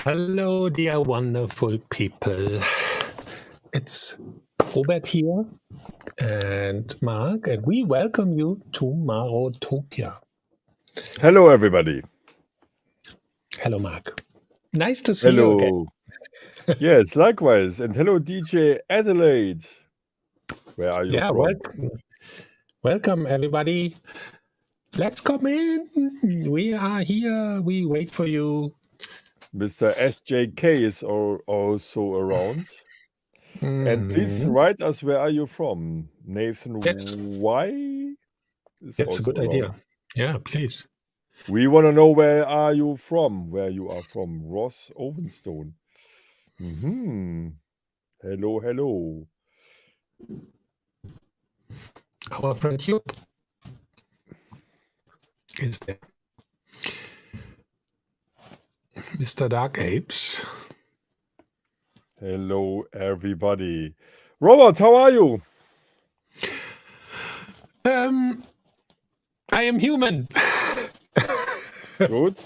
Hello, dear wonderful people. It's Robert here and Marc, and we welcome you to Marotopia. Hello, everybody. Hello, Marc. Nice to see you again. Yes, likewise. And hello, DJ Adelaide. Where are you from? Welcome, everybody. Let's come in. We are here. We wait for you. Mr. SJK is also around. And please write us, where are you from? Nathan Y? That's a good idea. Yeah, please. We want to know where are you from? Ross Ovenstone. Hello. Our friend Hugh is there. Mr. Dark Apes. Hello, everybody. Robert, how are you? I am human. Good.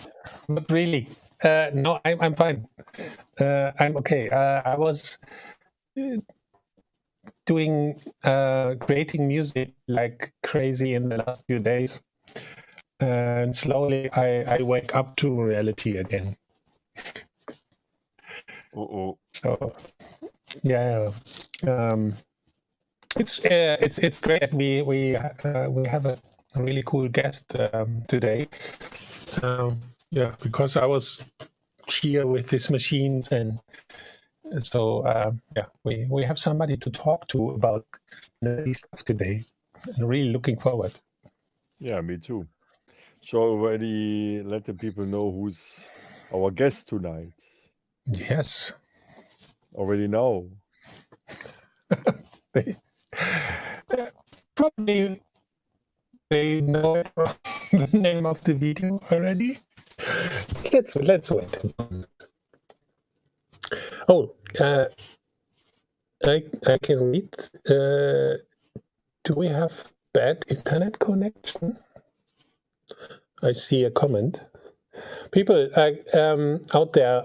Not really. No, I'm fine. I'm okay. I was creating music like crazy in the last few days, and slowly I wake up to reality again. Uh-oh. So yeah, it's great. We have a really cool guest today. Yeah, because I was here with these machines, and so we have somebody to talk to about nerdy stuff today. I'm really looking forward. Yeah, me too. So already let the people know who's our guest tonight. Yes. Already know. Probably they know the name of the video already. Let's wait. Oh, I can read. Do we have bad internet connection? I see a comment. People out there,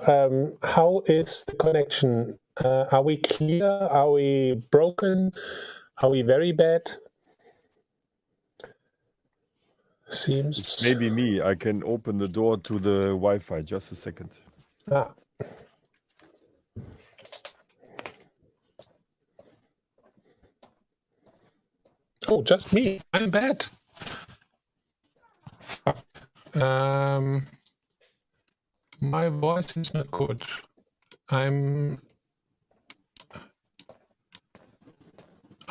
how is the connection? Are we clear? Are we broken? Are we very bad? Seems it's maybe me. I can open the door to the Wi-Fi. Just a second. Oh, just me. I'm bad. My voice is not good. I'm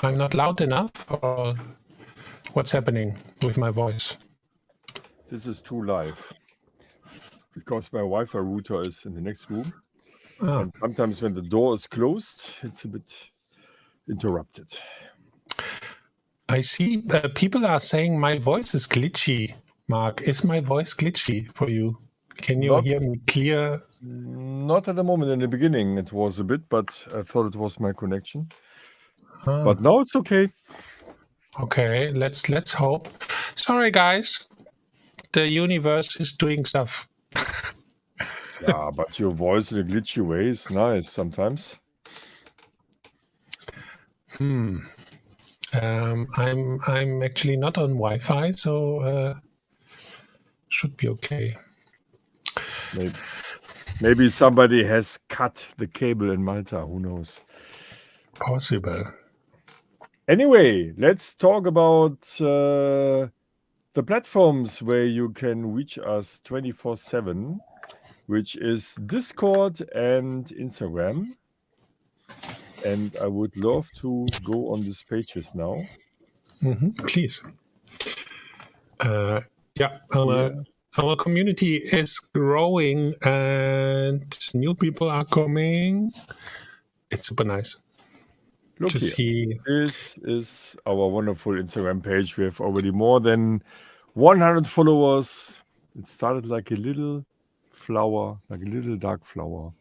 not loud enough, or what's happening with my voice? This is too live because my Wi-Fi router is in the next room. And sometimes when the door is closed, it's a bit interrupted. I see people are saying my voice is glitchy. Marc, is my voice glitchy for you? Can you hear me clear? Not at the moment. In the beginning, it was a bit, but I thought it was my connection. But now it's okay. Okay, let's hope. Sorry, guys. The universe is doing stuff. Yeah, but your voice in a glitchy way is nice sometimes. I'm actually not on Wi-Fi, so should be okay. Maybe somebody has cut the cable in Malta. Who knows? Possible. Anyway, let's talk about the platforms where you can reach us 24/7, which is Discord and Instagram. And I would love to go on these pages now. Please. Our community is growing and new people are coming. It's super nice. Look to here. See. This is our wonderful Instagram page. We have already more than 100 followers. It started like a little flower, like a little dark flower.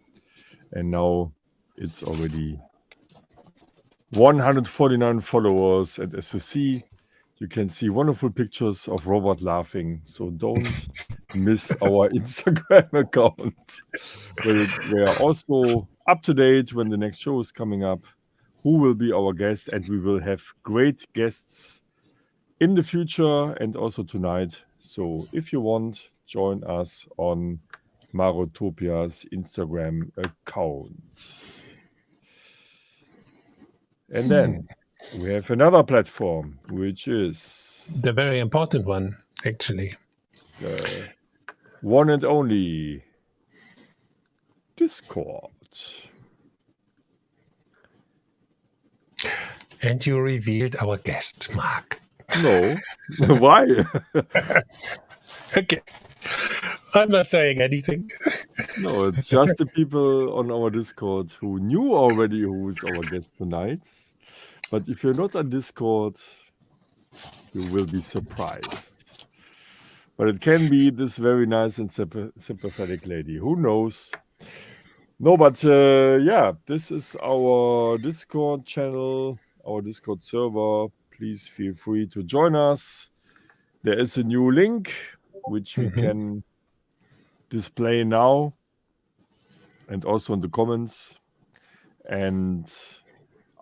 And now it's already 149 followers. And as you see, you can see wonderful pictures of Robert laughing. So don't miss our Instagram account, where we are also up to date when the next show is coming up, who will be our guest, and we will have great guests in the future and also tonight. So if you want, join us on Marotopia's Instagram account. And then we have another platform, which is The very important one, actually. the one and only Discord. And you revealed our guest, Marc. No. Why? Okay. I'm not saying anything. No, it's just the people on our Discord who knew already who is our guest tonight. But if you're not on Discord, you will be surprised. But it can be this very nice and sympathetic lady. Who knows? No, but yeah, this is our Discord channel, our Discord server. Please feel free to join us. There is a new link which we can display now and also in the comments. And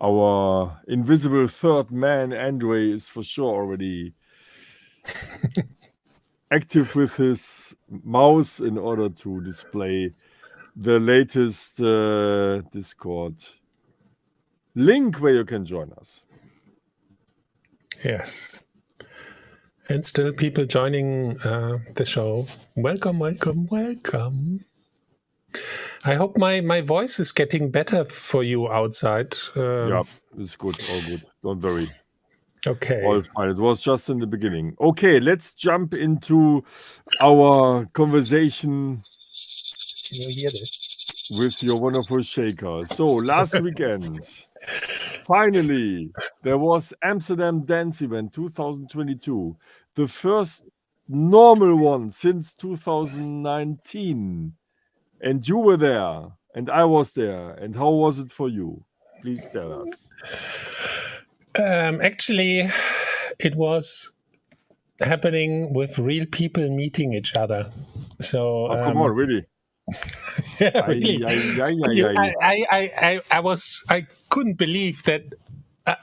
our invisible third man, Andre, is for sure already active with his mouse in order to display the latest Discord link where you can join us. Yes. And still people joining the show. Welcome, welcome, welcome. I hope my voice is getting better for you outside. Yeah, it's good. All good. Don't worry. Okay. All fine. It was just in the beginning. Okay, let's jump into our conversation You hear this? with your wonderful shaker. So last weekend, finally, there was Amsterdam Dance Event 2022, the first normal one since 2019. And you were there, and I was there. And how was it for you? Please tell us. Actually, it was happening with real people meeting each other. So Oh, come on, really? yeah, really. Ay. I couldn't believe that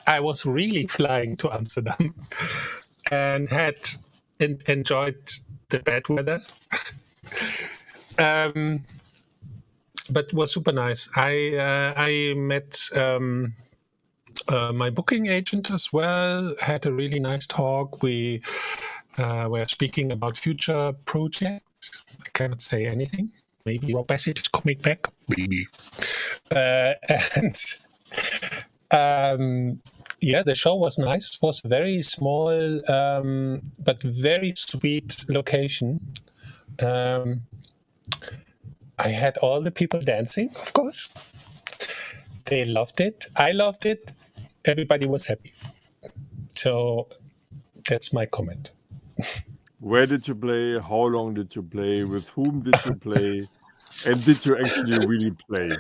I was really flying to Amsterdam and had enjoyed the bad weather. But was super nice. I met my booking agent as well. Had a really nice talk. We were speaking about future projects. I cannot say anything. Maybe Rob Bassett is coming back. Maybe. Yeah, the show was nice. It was a very small but very sweet location. I had all the people dancing, of course. They loved it. I loved it. Everybody was happy. So that's my comment. Where did you play? How long did you play? With whom did you play? And did you actually really play?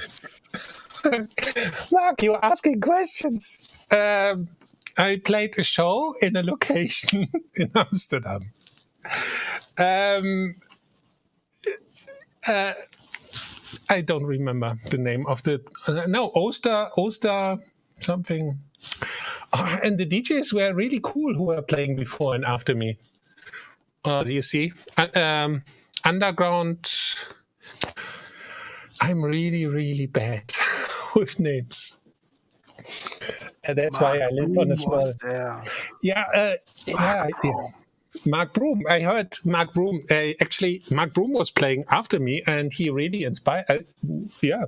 Marc, you're asking questions. I played a show in a location in Amsterdam. I don't remember the name of the... no, Oster something. And the DJs were really cool who were playing before and after me. You see? Underground... I'm really, really bad with names. And that's why I live on a small... Yeah. Marc Broom. I heard Marc Broom. Actually, Marc Broom was playing after me, and he really inspired. Yeah.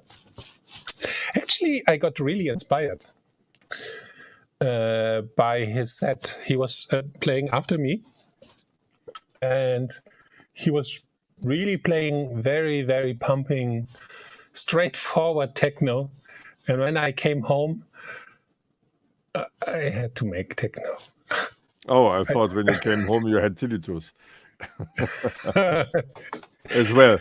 Actually, I got really inspired by his set. He was playing after me, and he was really playing very, very pumping, straightforward techno. And when I came home, I had to make techno. Oh, I thought when you came home you had tinnitus as well.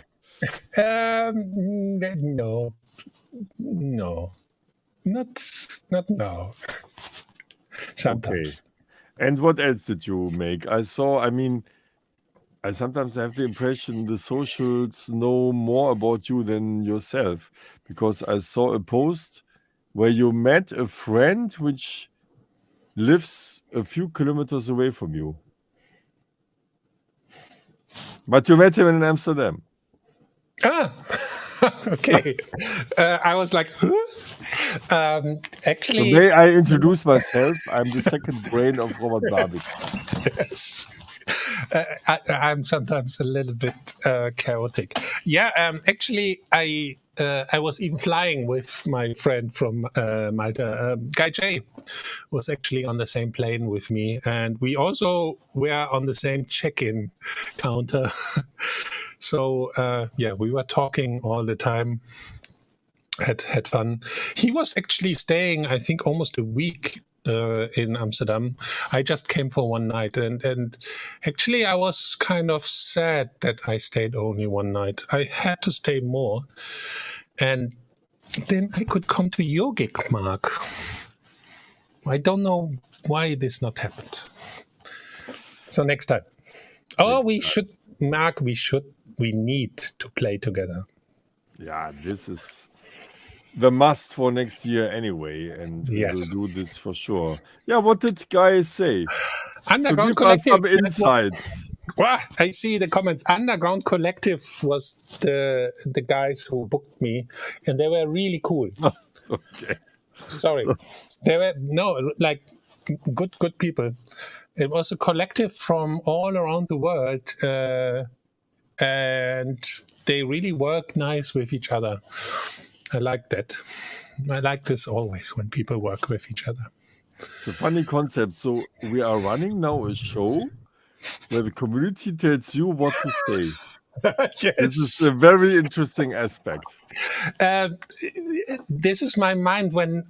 No, not now. Sometimes. Okay. And what else did you make? I sometimes have the impression the socials know more about you than yourself, because I saw a post where you met a friend which lives a few kilometers away from you. But you met him in Amsterdam. Ah, okay. I was like, huh? So Actually, may I introduce myself? I'm the second brain of Robert Barbik. yes. I'm sometimes a little bit chaotic. Yeah, actually, I was even flying with my friend from Malta. Guy J was actually on the same plane with me, and we also were on the same check-in counter. So yeah, we were talking all the time. Had fun. He was actually staying, I think, almost a week in Amsterdam. I just came for one night, and actually I was kind of sad that I stayed only one night. I had to stay more, and then I could come to your gig, Marc. I don't know why this not happened. So next time. Oh, we should, Marc. We need to play together. Yeah, this is the must for next year anyway, and we will Yes. do this for sure. Yeah, what did Guy say? So Underground give us Collective. some insights. Well, I see the comments. Underground Collective was the guys who booked me, and they were really cool. Okay. Sorry, they were like good people. It was a collective from all around the world, and they really work nice with each other. I like that. I like this always when people work with each other. It's a funny concept. So we are running now a show where the community tells you what to say. Yes. This is a very interesting aspect. This is my mind when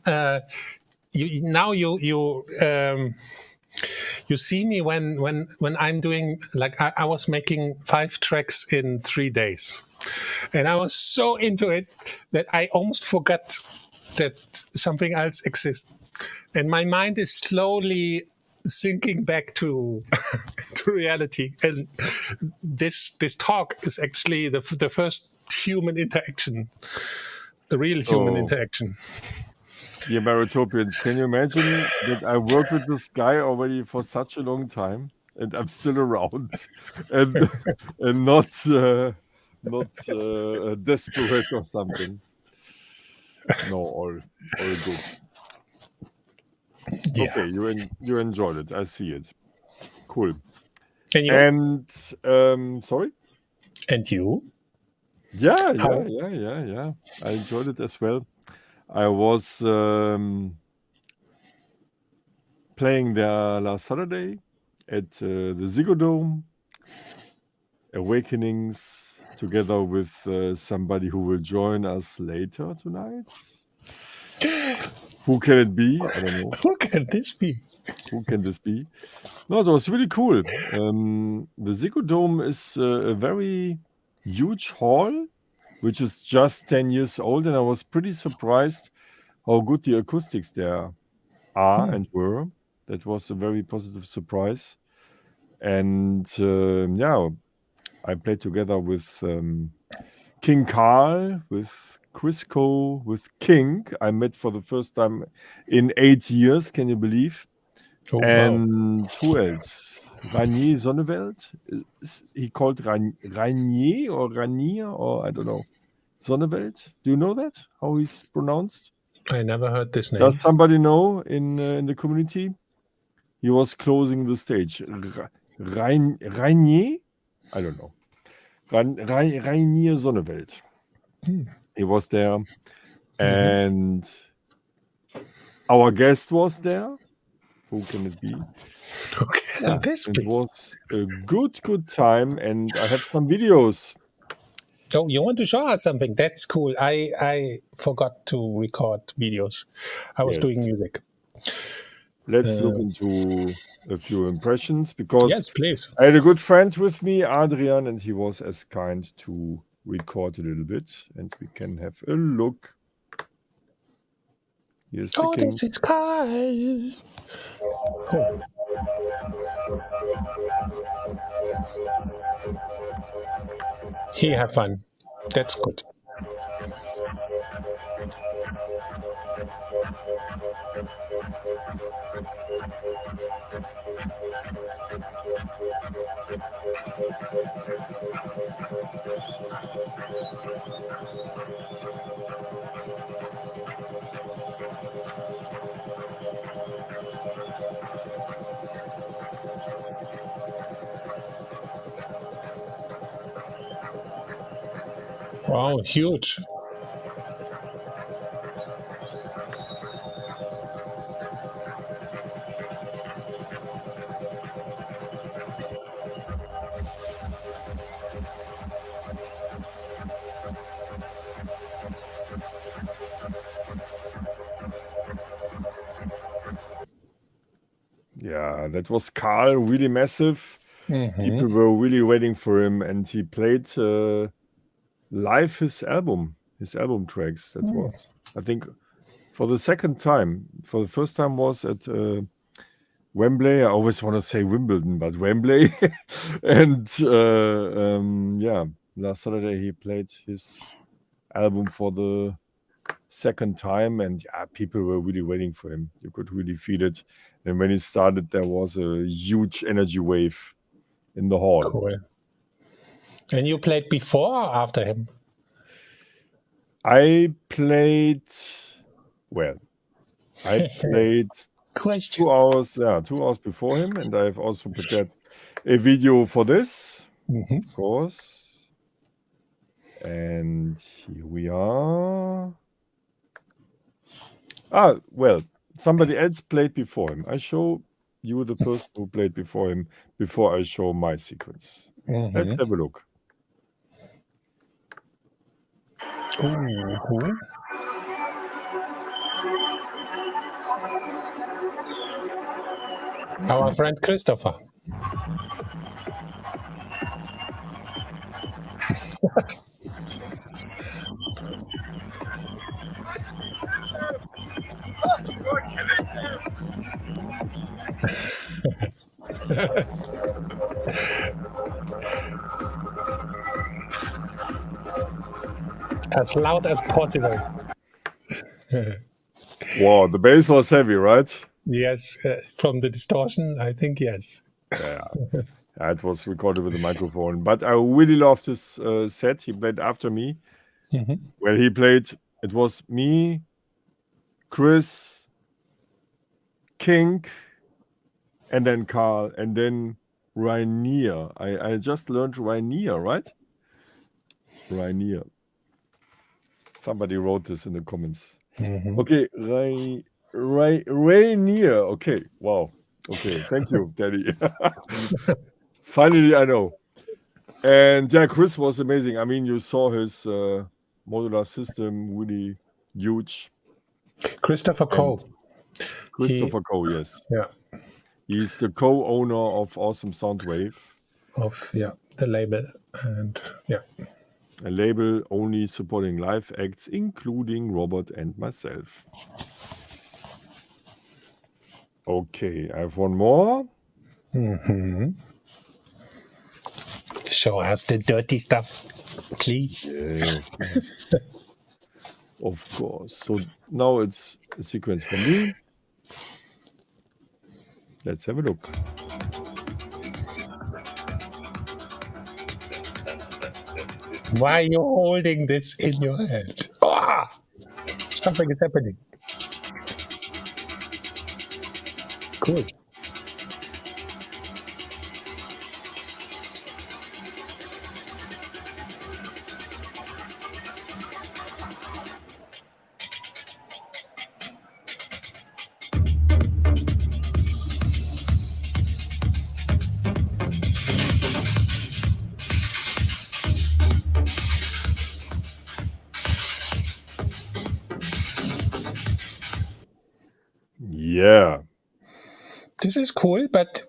you see me when I'm doing, like, I was making 5 tracks in 3 days, and I was so into it that I almost forgot that something else exists, and my mind is slowly sinking back to to reality. And this talk is actually the first human interaction, the real human interaction. Dear Marotopians, can you imagine that I work with this guy already for such a long time, and I'm still around, and and not desperate or something? No, all good. Yeah. Okay, you enjoyed it. I see it. Cool. And you? And sorry. And you? Yeah. How? I enjoyed it as well. I was playing there last Saturday at the Ziggo Dome. Awakenings together with somebody who will join us later tonight. Who can it be? I don't know. Who can this be? Who can this be? No, it was really cool. The Ziggo Dome is a very huge hall, which is just 10 years old, and I was pretty surprised how good the acoustics there are and were. That was a very positive surprise. And yeah, I played together with King Carl, with Crisco, with King. I met for the first time in 8 years, can you believe? Oh, wow. And who else? Ranier Sonneveld. Is he called Ranier or Ranier or I don't know. Sonneveld. Do you know that? How he's pronounced? I never heard this name. Does somebody know in the community? He was closing the stage. Ranier? I don't know. Rainier Sonneveld. He was there. And our guest was there. Who can it be? Okay, Yeah, this it be. was a good time, and I have some videos. Oh, you want to show us something? That's cool. I forgot to record videos. I was doing music. Let's look into a few impressions, because Yes, please. I had a good friend with me, Adrian, and he was as kind to record a little bit, and we can have a look. Here's the King. This is Kyle. Oh. He have fun. That's good. Wow, huge. Yeah, that was Carl, really massive. Mm-hmm. People were really waiting for him, and he played live his album tracks. That was, I think, for the second time. For the first time was at Wembley. I always want to say Wimbledon, but Wembley. And yeah, last Saturday he played his album for the second time, and yeah, people were really waiting for him. You could really feel it. And when he started, there was a huge energy wave in the hall. Cool. And you played before or after him? I played 2 hours, 2 hours before him, and I've also prepared a video for this, of course. And here we are. Somebody else played before him. I show you the person who played before him before I show my sequence. Let's have a look. Our friend Christopher. As loud as possible. Wow, the bass was heavy, right? Yes, from the distortion, I think yes. Yeah, it was recorded with a microphone. But I really loved his set. He played after me. Well, he played, it was me, Chris, King, and then Carl, and then Rainier. I just learned Rainier, right? Rainier. Somebody wrote this in the comments. Okay, Rainier. Okay, wow. Okay, thank you, Daddy. Finally, I know. And yeah, Chris was amazing. I mean, you saw his modular system, really huge. Christopher Coe. Christopher Coe, yes. Yeah. He's the co-owner of Awesome Soundwave. The label. And yeah. A label only supporting live acts, including Robert and myself. Okay, I have one more. Show us the dirty stuff, please. Yeah, of course. So now it's a sequence for me. Let's have a look. Why are you holding this in your hand? Ah! Something is happening. Cool. Yeah. This is cool, but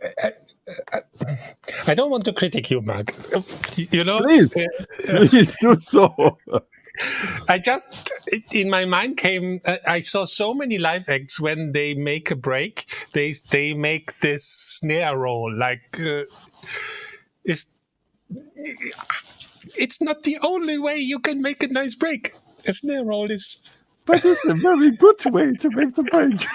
I don't want to critique you, Marc. Please do so. I just, in my mind came, I saw so many live acts when they make a break, they make this snare roll. Like, it's not the only way you can make a nice break. A snare roll is... But it's a very good way to make the break.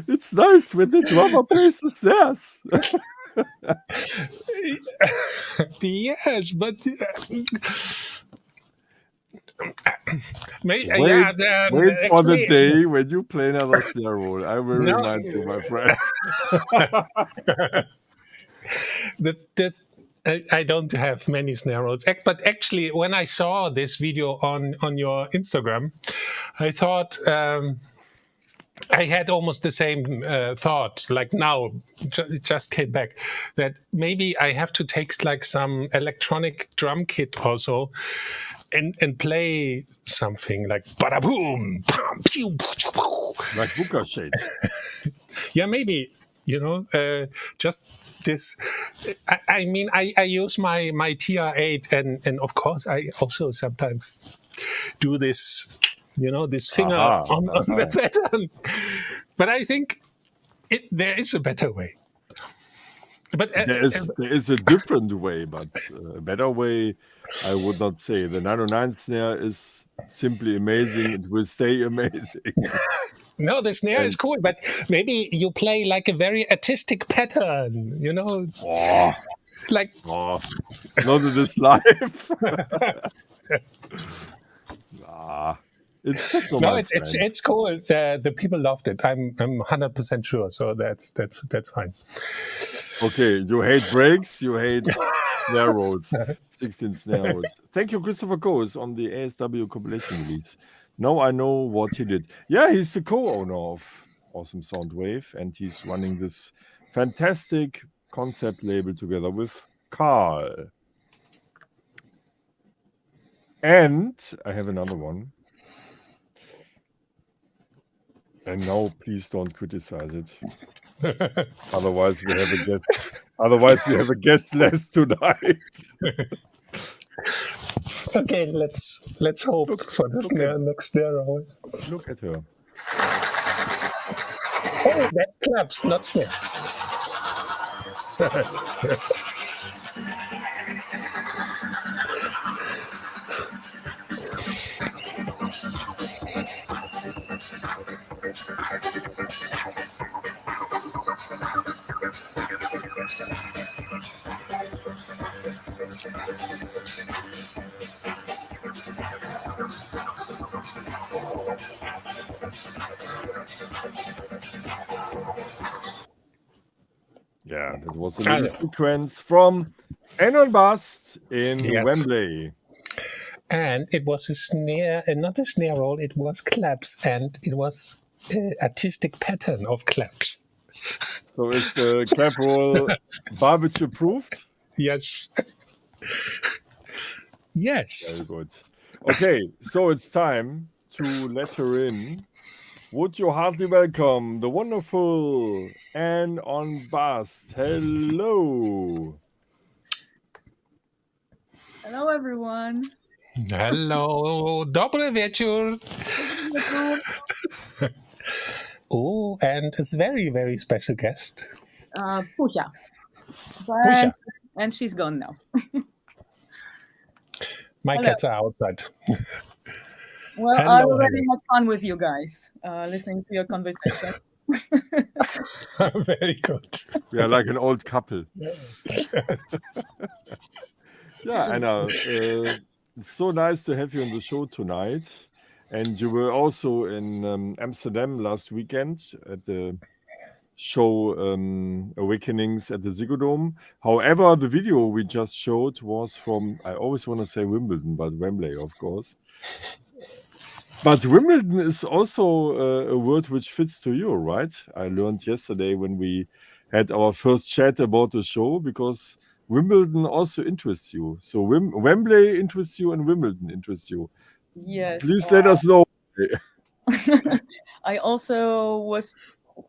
It's nice when the drummer plays the snares. Yes, but... Wait for the day when you play another snare roll. I will remind you, my friend. I don't have many snare rolls, but actually, when I saw this video on your Instagram, I thought I had almost the same thought. Like now, it just came back that maybe I have to take like some electronic drum kit also. And play something like bada boom, pew, like Booker Shade. Yeah, maybe, just this. I mean, I use my TR8 and of course I also sometimes do this, this finger on the pattern. But I think there is a better way. But there is a different way, but a better way, I would not say. The 909 snare is simply amazing. It will stay amazing. No, the snare is cool, but maybe you play like a very artistic pattern, Not in this life. It's cool. The people loved it. I'm 100% sure. So that's fine. Okay, you hate breaks, you hate snare rolls, 16 snare rolls. Thank you, Christopher Goes, on the ASW compilation release. Now I know what he did. Yeah, he's the co-owner of Awesome Soundwave, and he's running this fantastic concept label together with Carl. And I have another one. And now, please don't criticize it. Otherwise, we have a guest. Otherwise, we have a guest less tonight. Okay, let's hope for the next snare roll. Look at her. Oh, that claps, not snare. Yeah, that was a little sequence from An On Bast in Wembley. And it was a snare, not a snare roll, it was claps, and it was an artistic pattern of claps. So is the clap roll barbecue approved? Yes. Yes. Very good. Okay, so it's time to let her in. Would you heartily welcome the wonderful An On Bast. Hello. Hello, everyone. Hello. Dobry wieczór. Oh, and a very, very special guest. Pusha. And she's gone now. My cats are outside. Well, I already had fun with you guys, listening to your conversation. Very good. We are like an old couple. Yeah, Anna, it's so nice to have you on the show tonight. And you were also in Amsterdam last weekend at the show Awakenings at the Ziggo Dome. However, the video we just showed was from, I always want to say Wimbledon, but Wembley, of course. But Wimbledon is also a word which fits to you, right? I learned yesterday when we had our first chat about the show, because Wimbledon also interests you. So Wembley interests you and Wimbledon interests you. Yes. Please let us know. I also was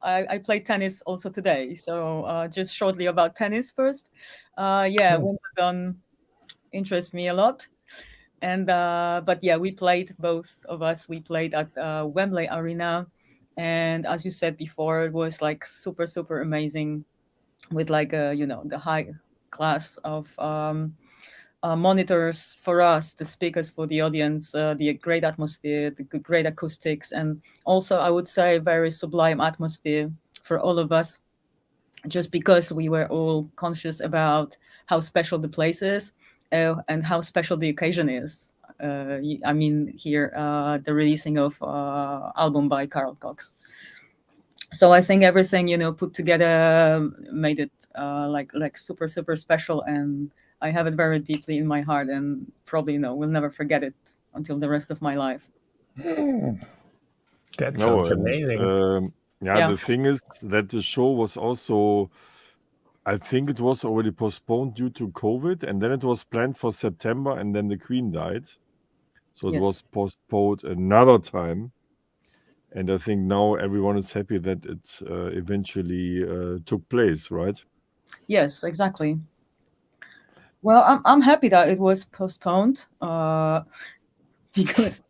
I played tennis also today. So just shortly about tennis first. Wimbledon interests me a lot. And but yeah, we played, both of us. We played at Wembley Arena, and as you said before, it was like super super amazing, with like the high class of monitors for us, the speakers for the audience, the great atmosphere, the great acoustics, and also I would say very sublime atmosphere for all of us, just because we were all conscious about how special the place is, and how special the occasion is. I mean, here, the releasing of album by Carol Cox. So I think everything, put together, made it like super super special, and I have it very deeply in my heart, and probably will never forget it until the rest of my life. That sounds amazing. Yeah. The thing is that the show was also, I think it was already postponed due to COVID, and then it was planned for September, and then the Queen died. So it Yes. was postponed another time. And I think now everyone is happy that it eventually took place, right? Yes, exactly. Well, I'm happy that it was postponed, because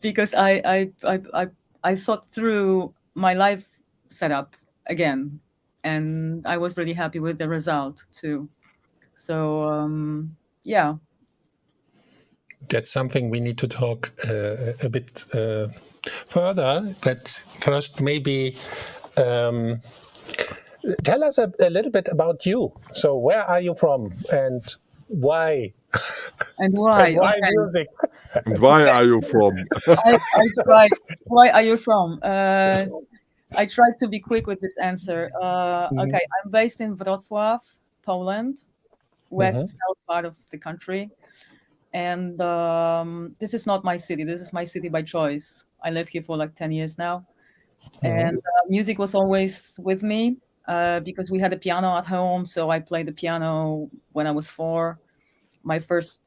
because I thought through my life setup again, and I was really happy with the result too. So yeah. That's something we need to talk a bit further. But first, maybe tell us a little bit about you. So, where are you from, and why? And why? And why Okay. music? And why are you from? I tried. Why are you from? I tried to be quick with this answer. Okay, I'm based in Wrocław, Poland, south part of the country. And this is not my city. This is my city by choice. I live here for like 10 years now. And music was always with me, because we had a piano at home. So I played the piano when I was 4. My first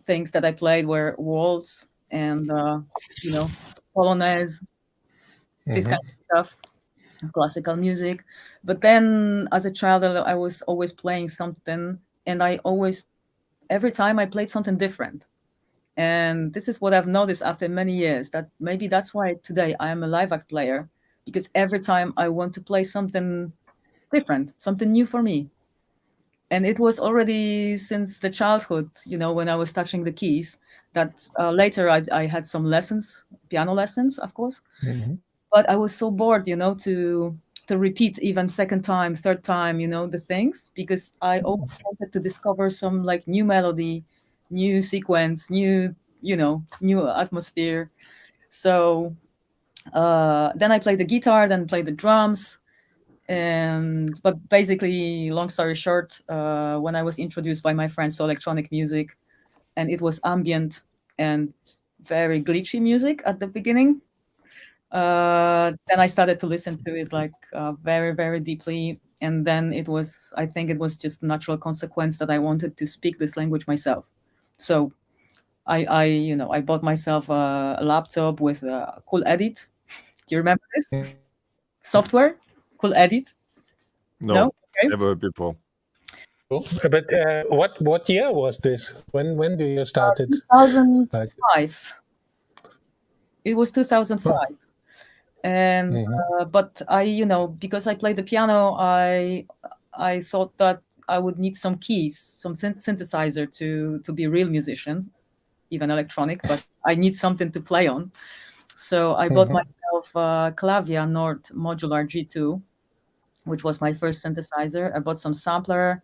things that I played were waltz and, polonaise, this kind of stuff, classical music. But then as a child, I was always playing something, and every time I played something different. And this is what I've noticed after many years, that maybe that's why today I am a live act player, because every time I want to play something different, something new for me. And it was already since the childhood, when I was touching the keys, that later I had some lessons, piano lessons, of course. But I was so bored, to repeat even second time, third time, the things, because I always wanted to discover some like new melody, new sequence, new atmosphere. So then I played the guitar, then played the drums. But basically, long story short, when I was introduced by my friends to electronic music, and it was ambient and very glitchy music at the beginning, then I started to listen to it like very, very deeply. And then I think it was just a natural consequence that I wanted to speak this language myself. So I bought myself a laptop with a Cool Edit. Do you remember this software? Cool Edit? No, Okay. never heard before. But what year was this? When do you started? 2005. It was 2005. And but because I played the piano, I thought that I would need some keys, some synthesizer to be a real musician, even electronic, but I need something to play on. So I bought myself a Clavia Nord Modular G2, which was my first synthesizer. I bought some sampler,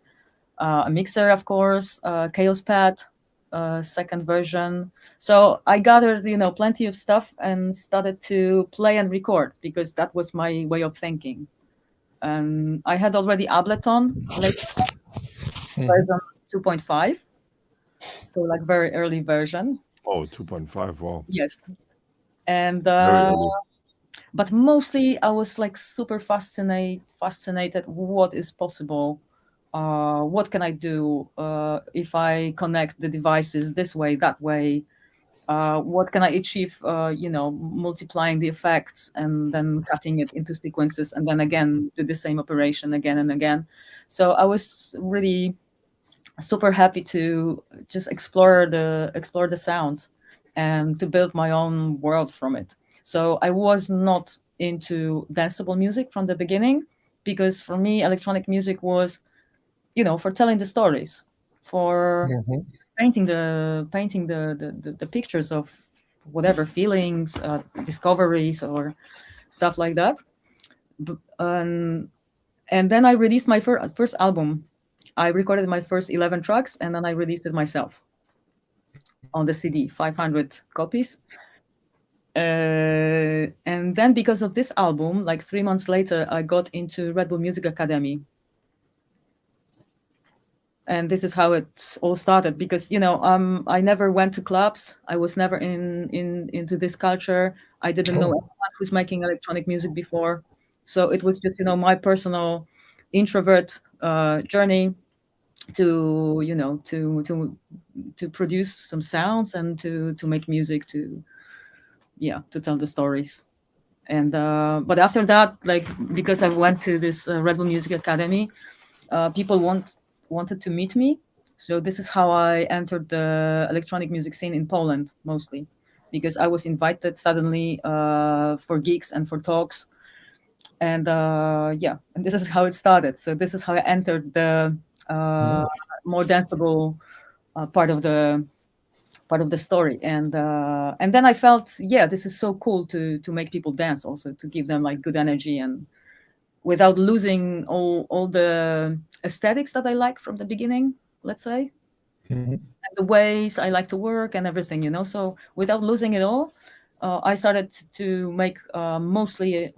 a mixer, of course, Chaos Pad, second version. So I gathered, plenty of stuff and started to play and record, because that was my way of thinking. And I had already Ableton, version 2.5, so like very early version. Oh, 2.5, wow. Yes. And Very early. but mostly I was like super fascinated what is possible. What can I do if I connect the devices this way, that way? what can I achieve, multiplying the effects and then cutting it into sequences and then again do the same operation again and again. So I was really super happy to just explore the sounds and to build my own world from it. So I was not into danceable music from the beginning, because for me electronic music was, for telling the stories, for painting the pictures of whatever feelings, discoveries, or stuff like that. And then I released my first album. I recorded my first 11 tracks, and then I released it myself on the CD, 500 copies. And then because of this album, like 3 months later, I got into Red Bull Music Academy. And this is how it all started, because I never went to clubs. I was never into this culture. I didn't know anyone who's making electronic music before, so it was just my personal introvert journey to to produce some sounds and to make music, to tell the stories. And but after that, like, because I went to this Red Bull Music Academy, people wanted to meet me. So this is how I entered the electronic music scene in Poland, mostly because I was invited suddenly for gigs and for talks. And and this is how it started. So this is how I entered the more danceable part of the story. And then I felt, this is so cool to make people dance, also to give them like good energy, and without losing all the aesthetics that I like from the beginning, let's say, and the ways I like to work and everything, So without losing it all, I started to make mostly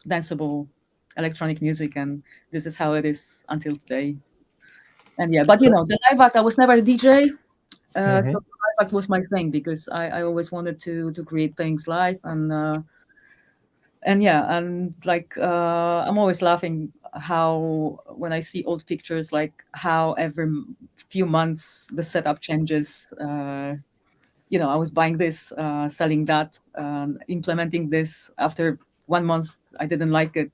danceable electronic music, and this is how it is until today. And but the live act, I was never a DJ, so live act was my thing, because I always wanted to create things live. And like I'm always laughing how, when I see old pictures, like how every few months the setup changes. I was buying this, selling that, implementing this. After 1 month, I didn't like it.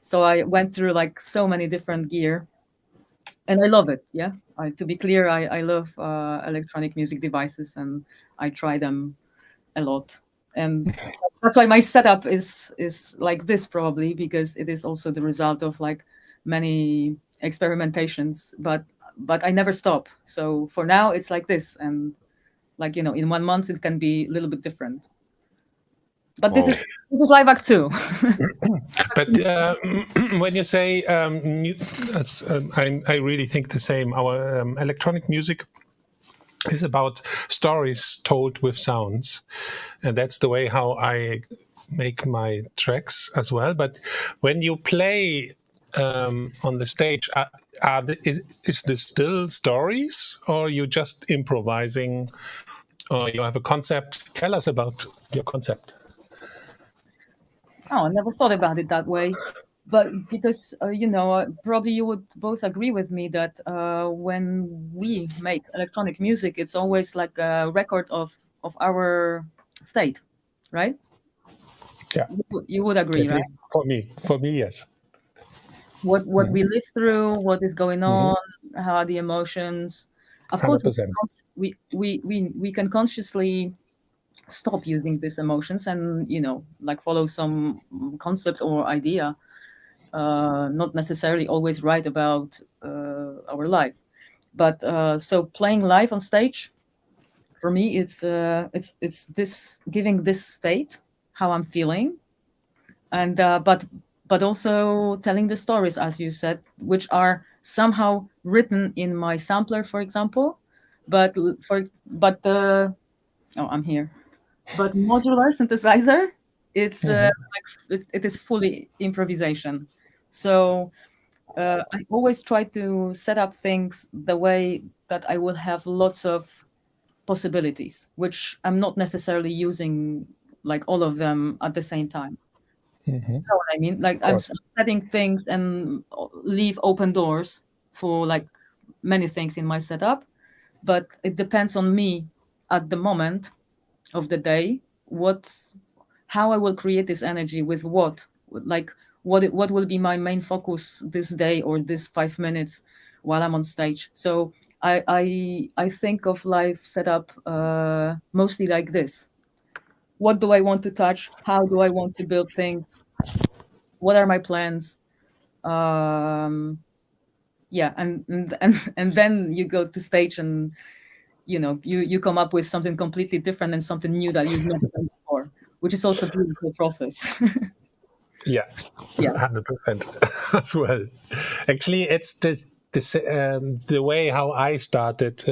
So I went through like so many different gear, and I love it. Yeah, to be clear, I love electronic music devices, and I try them a lot. And that's why my setup is like this, probably because it is also the result of like many experimentations, but I never stop. So for now it's like this, and like in 1 month it can be a little bit different. But this is live act too. But when you say I really think the same. Our electronic music is about stories told with sounds, and that's the way how I make my tracks as well. But when you play on the stage, is this still stories, or you just improvising, or you have a concept? Tell us about your concept. Oh, I never thought about it that way. But because, probably you would both agree with me that when we make electronic music, it's always like a record of our state, right? Yeah, you would agree, right? For me, yes. What we live through, what is going on, how are the emotions. Of course, 100%. we can consciously stop using these emotions and like follow some concept or idea, not necessarily always right about our life. But so playing live on stage, for me, it's this giving this state, how I'm feeling, and but also telling the stories, as you said, which are somehow written in my sampler, for example. But the I'm here. But modular synthesizer, it's it is fully improvisation. So I always try to set up things the way that I will have lots of possibilities, which I'm not necessarily using like all of them at the same time. You know what I mean? Like I'm setting things and leave open doors for like many things in my setup, but it depends on me at the moment of the day how I will create this energy with what will be my main focus this day or this 5 minutes while I'm on stage. So I think of life set up mostly like this. What do I want to touch? How do I want to build things? What are my plans? Yeah, and then you go to stage and you come up with something completely different and something new that you've never done before, which is also a beautiful process. Yeah, Yeah. 100% as well. Actually, it's the way how I started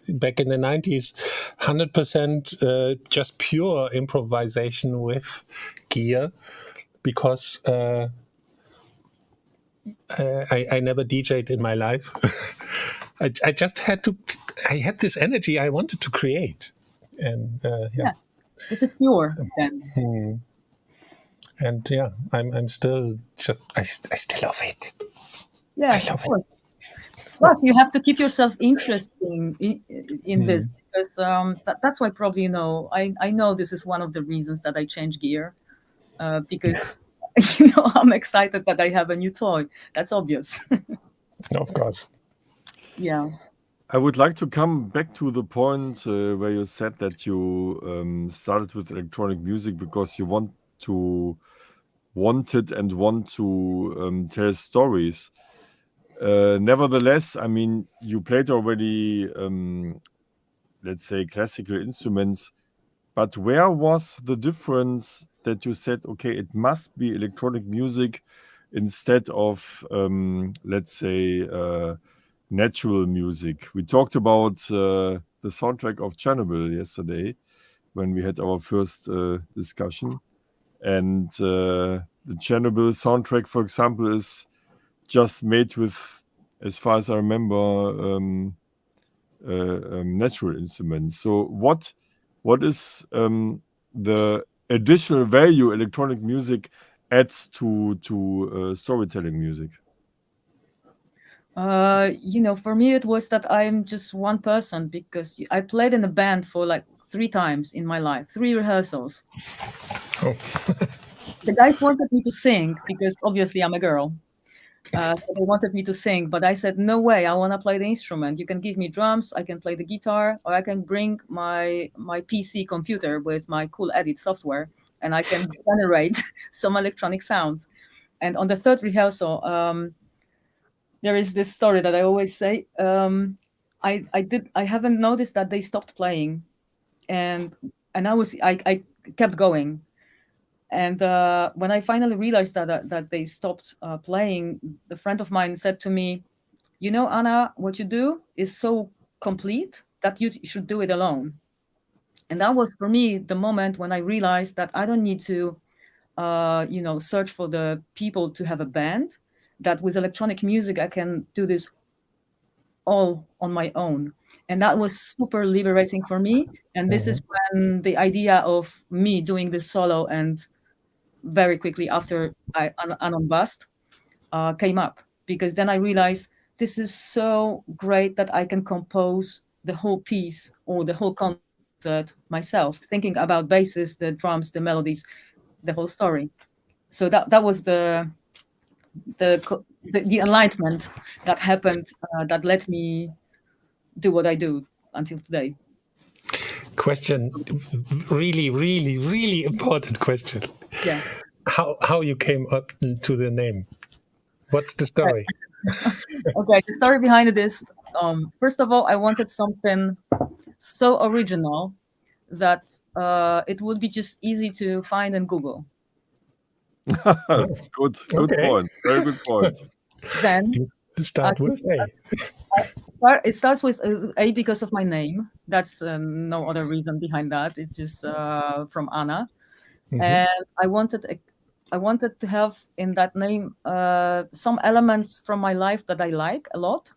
back in the 90s, 100% just pure improvisation with gear, because I never DJ'd in my life. I just I had this energy I wanted to create. And Yeah, it's a pure then. And yeah, I'm still I still love it. Yeah, I love of course. Plus, you have to keep yourself interesting in this, because that's why probably I know this is one of the reasons that I changed gear, because I'm excited that I have a new toy. That's obvious. Of course. Yeah. I would like to come back to the point where you said that you started with electronic music because you wanted and want to tell stories. Nevertheless, I mean, you played already, let's say, classical instruments, but where was the difference that you said, okay, it must be electronic music instead of, let's say, natural music? We talked about the soundtrack of Chernobyl yesterday when we had our first discussion. And the Chernobyl soundtrack, for example, is just made with, as far as I remember, natural instruments. So what is the additional value electronic music adds to storytelling music? For me, it was that I'm just one person, because I played in a band for like 3 times in my life, 3 rehearsals. Oh. The guys wanted me to sing because obviously I'm a girl. So they wanted me to sing, but I said, no way, I want to play the instrument. You can give me drums, I can play the guitar, or I can bring my PC computer with my cool edit software, and I can generate some electronic sounds. And on the third rehearsal, there is this story that I always say. I haven't noticed that they stopped playing, and I kept going. And when I finally realized that they stopped playing, a friend of mine said to me, Anna, what you do is so complete that you should do it alone. And that was for me the moment when I realized that I don't need to search for the people to have a band, that with electronic music I can do this all on my own. And that was super liberating for me. And this is when the idea of me doing this solo, and very quickly after An On Bast came up, because then I realized this is so great that I can compose the whole piece or the whole concert myself, thinking about basses, the drums, the melodies, the whole story. So that was the enlightenment that happened, that let me do what I do until today. Question, really, really, really important question. Yeah. How you came up to the name? What's the story? Okay, the story behind it is, first of all, I wanted something so original that it would be just easy to find in Google. Good Okay. point. Very good point. Then Start with A. it starts with A because of my name. That's no other reason behind that. It's just from Anna, and I wanted to have in that name some elements from my life that I like a lot.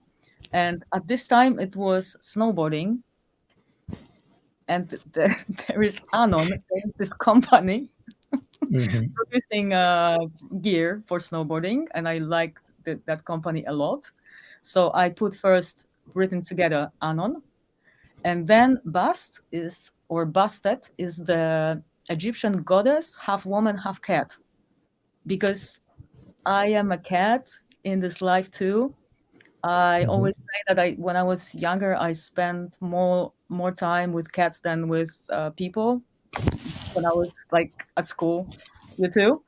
And at this time, it was snowboarding. And there is An On, there is this company producing gear for snowboarding, and I liked that company a lot. So I put first written together An On, And then Bast is, or Bastet, is the Egyptian goddess, half woman, half cat. Because I am a cat in this life too. I always say that when I was younger, I spent more time with cats than with people. When I was like at school, you too.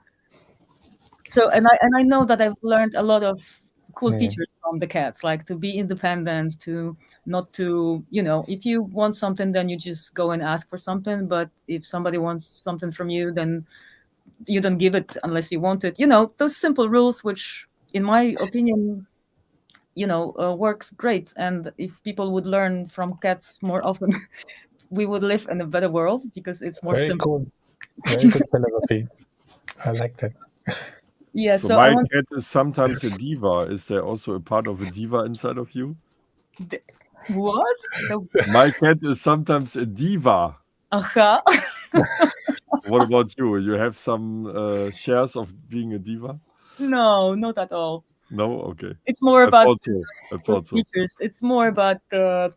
So and I know that I've learned a lot of cool features from the cats, like to be independent, to not to, if you want something, then you just go and ask for something. But if somebody wants something from you, then you don't give it unless you want it. Those simple rules, which in my opinion, works great. And if people would learn from cats more often, we would live in a better world because it's more Very simple. cool. Very good philosophy. I like that. Yeah. So So my cat is sometimes a diva. Is there also a part of a diva inside of you? What? My cat is sometimes a diva. Aha. What about you? You have some shares of being a diva? No, not at all. No? Okay. It's more about I thought so. features. It's more about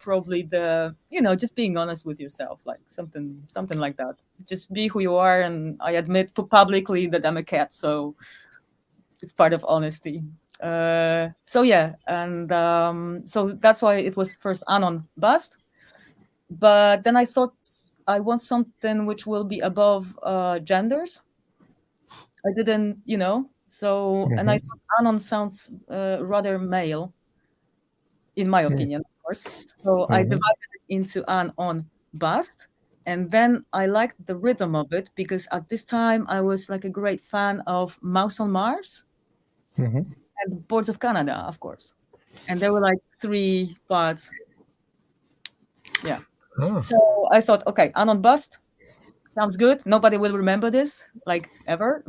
probably just being honest with yourself, like something like that. Just be who you are, and I admit publicly that I'm a cat, so it's part of honesty. So yeah, and so that's why it was first An On Bast, but then I thought I want something which will be above genders. I didn't, so, and I thought Anon sounds rather male, in my opinion, of course. So I divided it into An On Bast. And then I liked the rhythm of it because at this time I was like a great fan of Mouse on Mars and Boards of Canada, of course. And there were like 3 parts. Yeah. Oh. So I thought, okay, An On Bast. Sounds good. Nobody will remember this, like ever,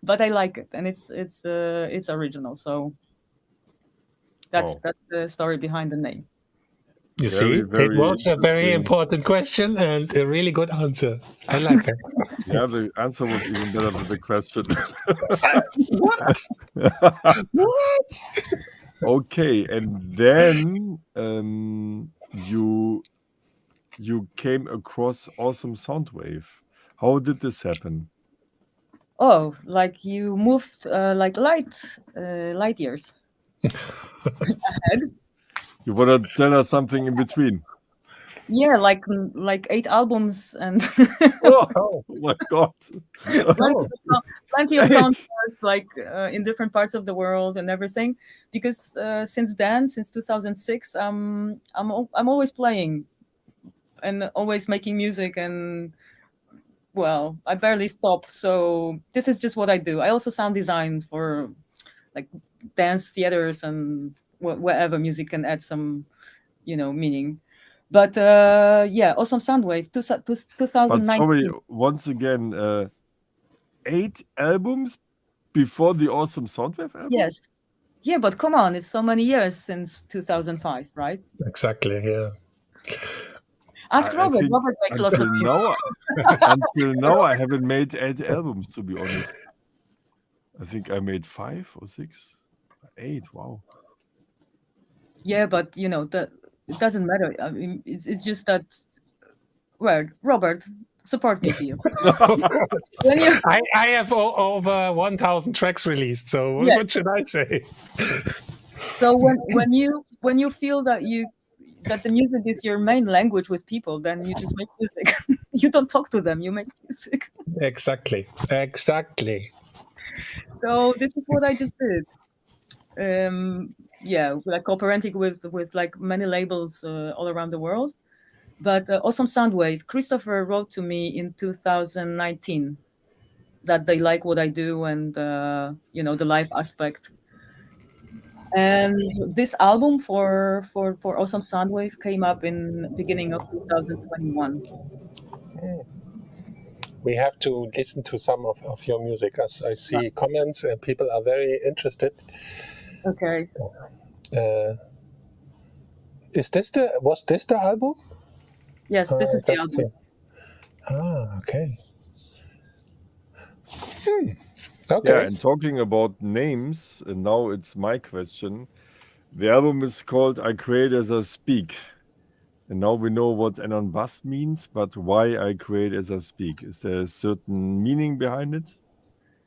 but I like it, and it's original. So that's the story behind the name. You see, it was a very important question and a really good answer. I like that. Yeah, the answer was even better than the question. What? What? Okay, and then you came across Awesome Soundwave. How did this happen? Oh, like you moved like light years ahead. You want to tell us something in between? Yeah, like 8 albums and Oh my God! plenty of concerts, like in different parts of the world and everything. Because since 2006, I'm always playing and always making music, and well, I barely stop. So this is just what I do. I also sound design for like dance theaters and wherever music can add some, meaning. But yeah, Awesome Soundwave, 2019. But sorry, once again, 8 albums before the Awesome Soundwave album? Yes. Yeah, but come on, it's so many years since 2005, right? Exactly, yeah. Ask Robert. Robert makes lots of music. Until now, I haven't made 8 albums, to be honest. I think I made 5 or 6. 8, wow. Yeah, but it doesn't matter. I mean, it's just that. Well, Robert, support me here. Of course. I have over 1,000 tracks released, so Yeah. what should I say? So when you feel that the music is your main language with people, then you just make music. You don't talk to them, you make music. Exactly. So this is what I just did. Yeah, like cooperating with like many labels all around the world. But Awesome Soundwave, Christopher wrote to me in 2019 that they like what I do and the live aspect. And this album for Awesome Soundwave came up in beginning of 2021. We have to listen to some of your music, as I see comments and people are very interested. Okay. Was this the album? Yes, this is the album. Okay. Okay. Yeah, and talking about names, and now it's my question. The album is called I Create As I Speak. And now we know what An On Bast means, but why I create as I speak. Is there a certain meaning behind it?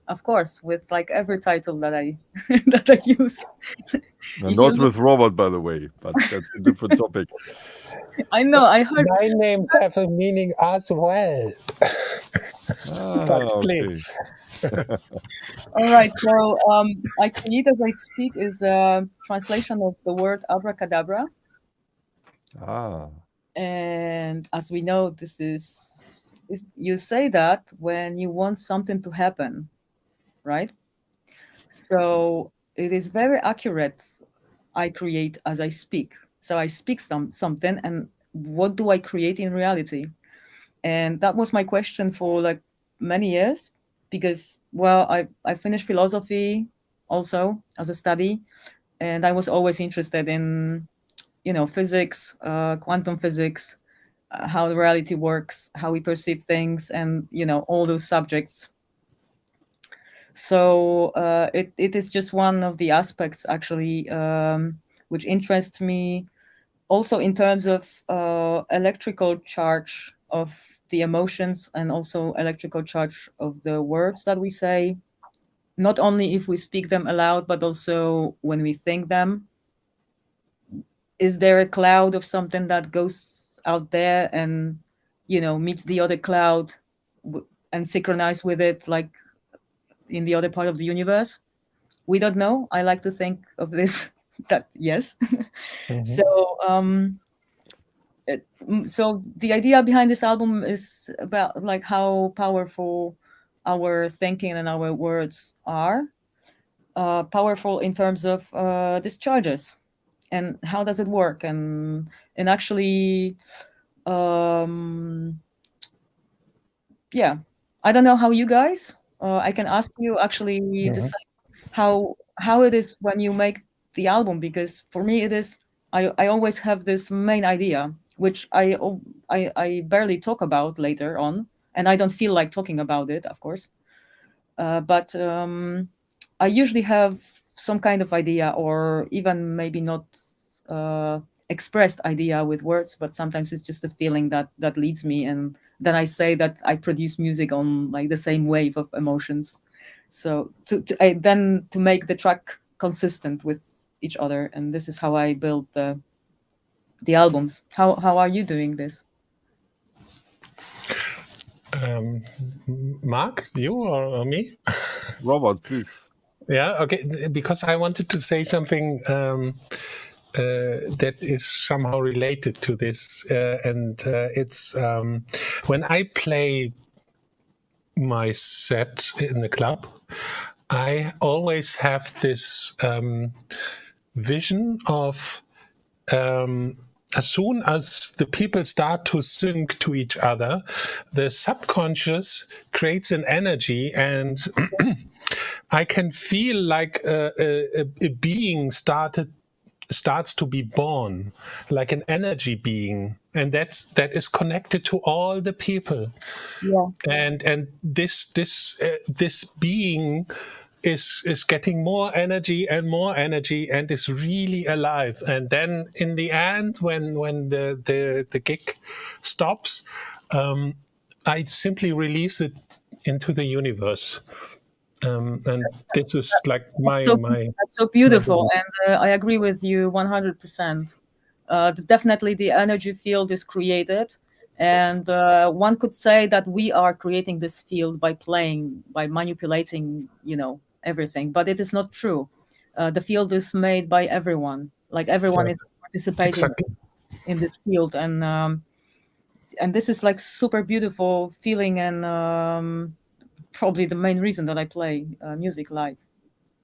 Of course, with like every title that I that I use. No, If not you, with Robert, by the way, but that's a different topic. I know, I heard. My names have a meaning as well. But Okay. please. All right, so I create as I speak is a translation of the word abracadabra, Ah, and as we know, this is you say that when you want something to happen, right? So it is very accurate. I create as I speak. So I speak something, and what do I create in reality? And that was my question for like many years, because well, I finished philosophy also as a study, and I was always interested in physics, quantum physics, how the reality works, how we perceive things, and all those subjects. So it is just one of the aspects actually, which interests me also in terms of electrical charge of the emotions, and also electrical charge of the words that we say, not only if we speak them aloud but also when we think them. Is there a cloud of something that goes out there and meets the other cloud, and synchronize with it, like in the other part of the universe? We don't know. I like to think of this that yes. Mhm. So the idea behind this album is about like how powerful our thinking and our words are, powerful in terms of discharges, and how does it work, and actually, um yeah, I don't know how you guys, I can ask you actually the Mhm. same, how it is when you make the album, because for me it is, I always have this main idea, which I barely talk about later on, and I don't feel like talking about it, of course. But I usually have some kind of idea, or even maybe not uh, expressed idea with words, but sometimes it's just a feeling that leads me, and then I say that I produce music on like the same wave of emotions. So then to make the track consistent with each other, and this is how I build the albums. How are you doing this? Mark, you or me? Robert, please. Yeah, okay. Because I wanted to say something that is somehow related to this, and it's when I play my set in the club, I always have this vision of as soon as the people start to sync to each other, the subconscious creates an energy, and I can feel like a being starts to be born, like an energy being, and that is connected to all the people, Yeah. and this being is getting more energy and is really alive. And then in the end, when the gig stops, I simply release it into the universe, and this is like That's my so my that's so my beautiful, belief. and I agree with you 100%. Definitely, the energy field is created, and one could say that we are creating this field by playing, by manipulating, everything. But it is not true. The field is made by everyone. Like everyone Yeah, is participating exactly. in this field, and this is like super beautiful feeling, and probably the main reason that I play music live,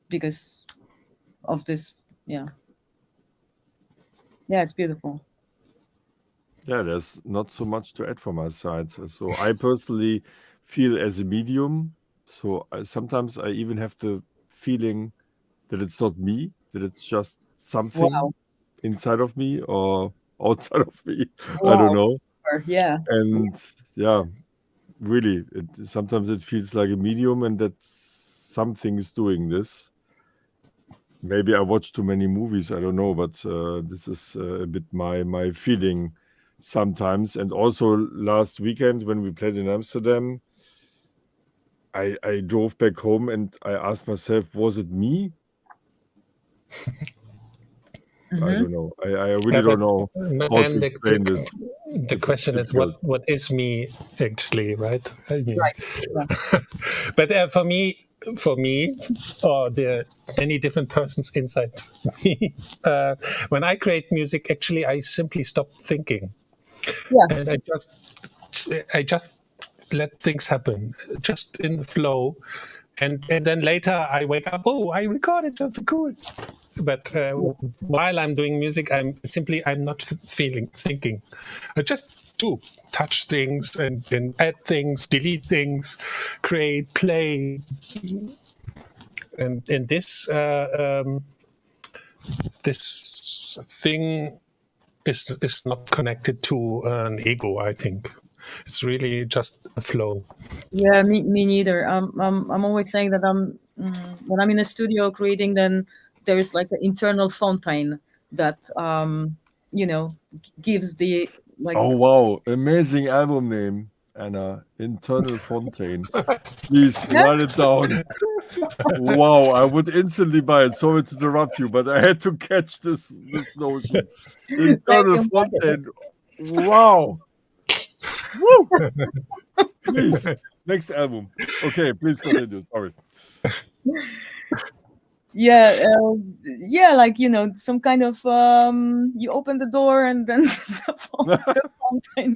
because of this. Yeah, yeah, it's beautiful. Yeah, there's not so much to add from my side. So I personally feel as a medium. So sometimes I even have the feeling that it's not me, that it's just Wow, something inside of me or outside of me. I don't wow, know. yeah, And yeah, really, sometimes it feels like a medium and that something is doing this. Maybe I watch too many movies. I don't know, but this is a bit my feeling sometimes. And also last weekend when we played in Amsterdam, I drove back home and I asked myself, was it me? I don't know. I really don't know how to Then explain this. the question is, Difficult. what is me actually, right? I mean, Right. Yeah. but for me, or the many different persons inside me, when I create music, actually, I simply stop thinking, Yeah. and I just let things happen, just in the flow, and then later I wake up. Oh, I recorded something cool. But while I'm doing music, I'm not thinking. I just do touch things and add things, delete things, create, play, and this thing is not connected to an ego. I think it's really just a flow. Yeah, me neither. I'm always saying that when I'm in a studio creating, then there is like an internal fountain that gives the like. Oh wow, amazing album name, Anna. Internal Fontaine. Please write it down. Wow, I would instantly buy it. Sorry to interrupt you, but I had to catch this notion. Thank Internal you, Marc. Fontaine. Wow. Woo! Please, next album. Okay, please continue. Sorry. Yeah, like some kind of you open the door and then the fountain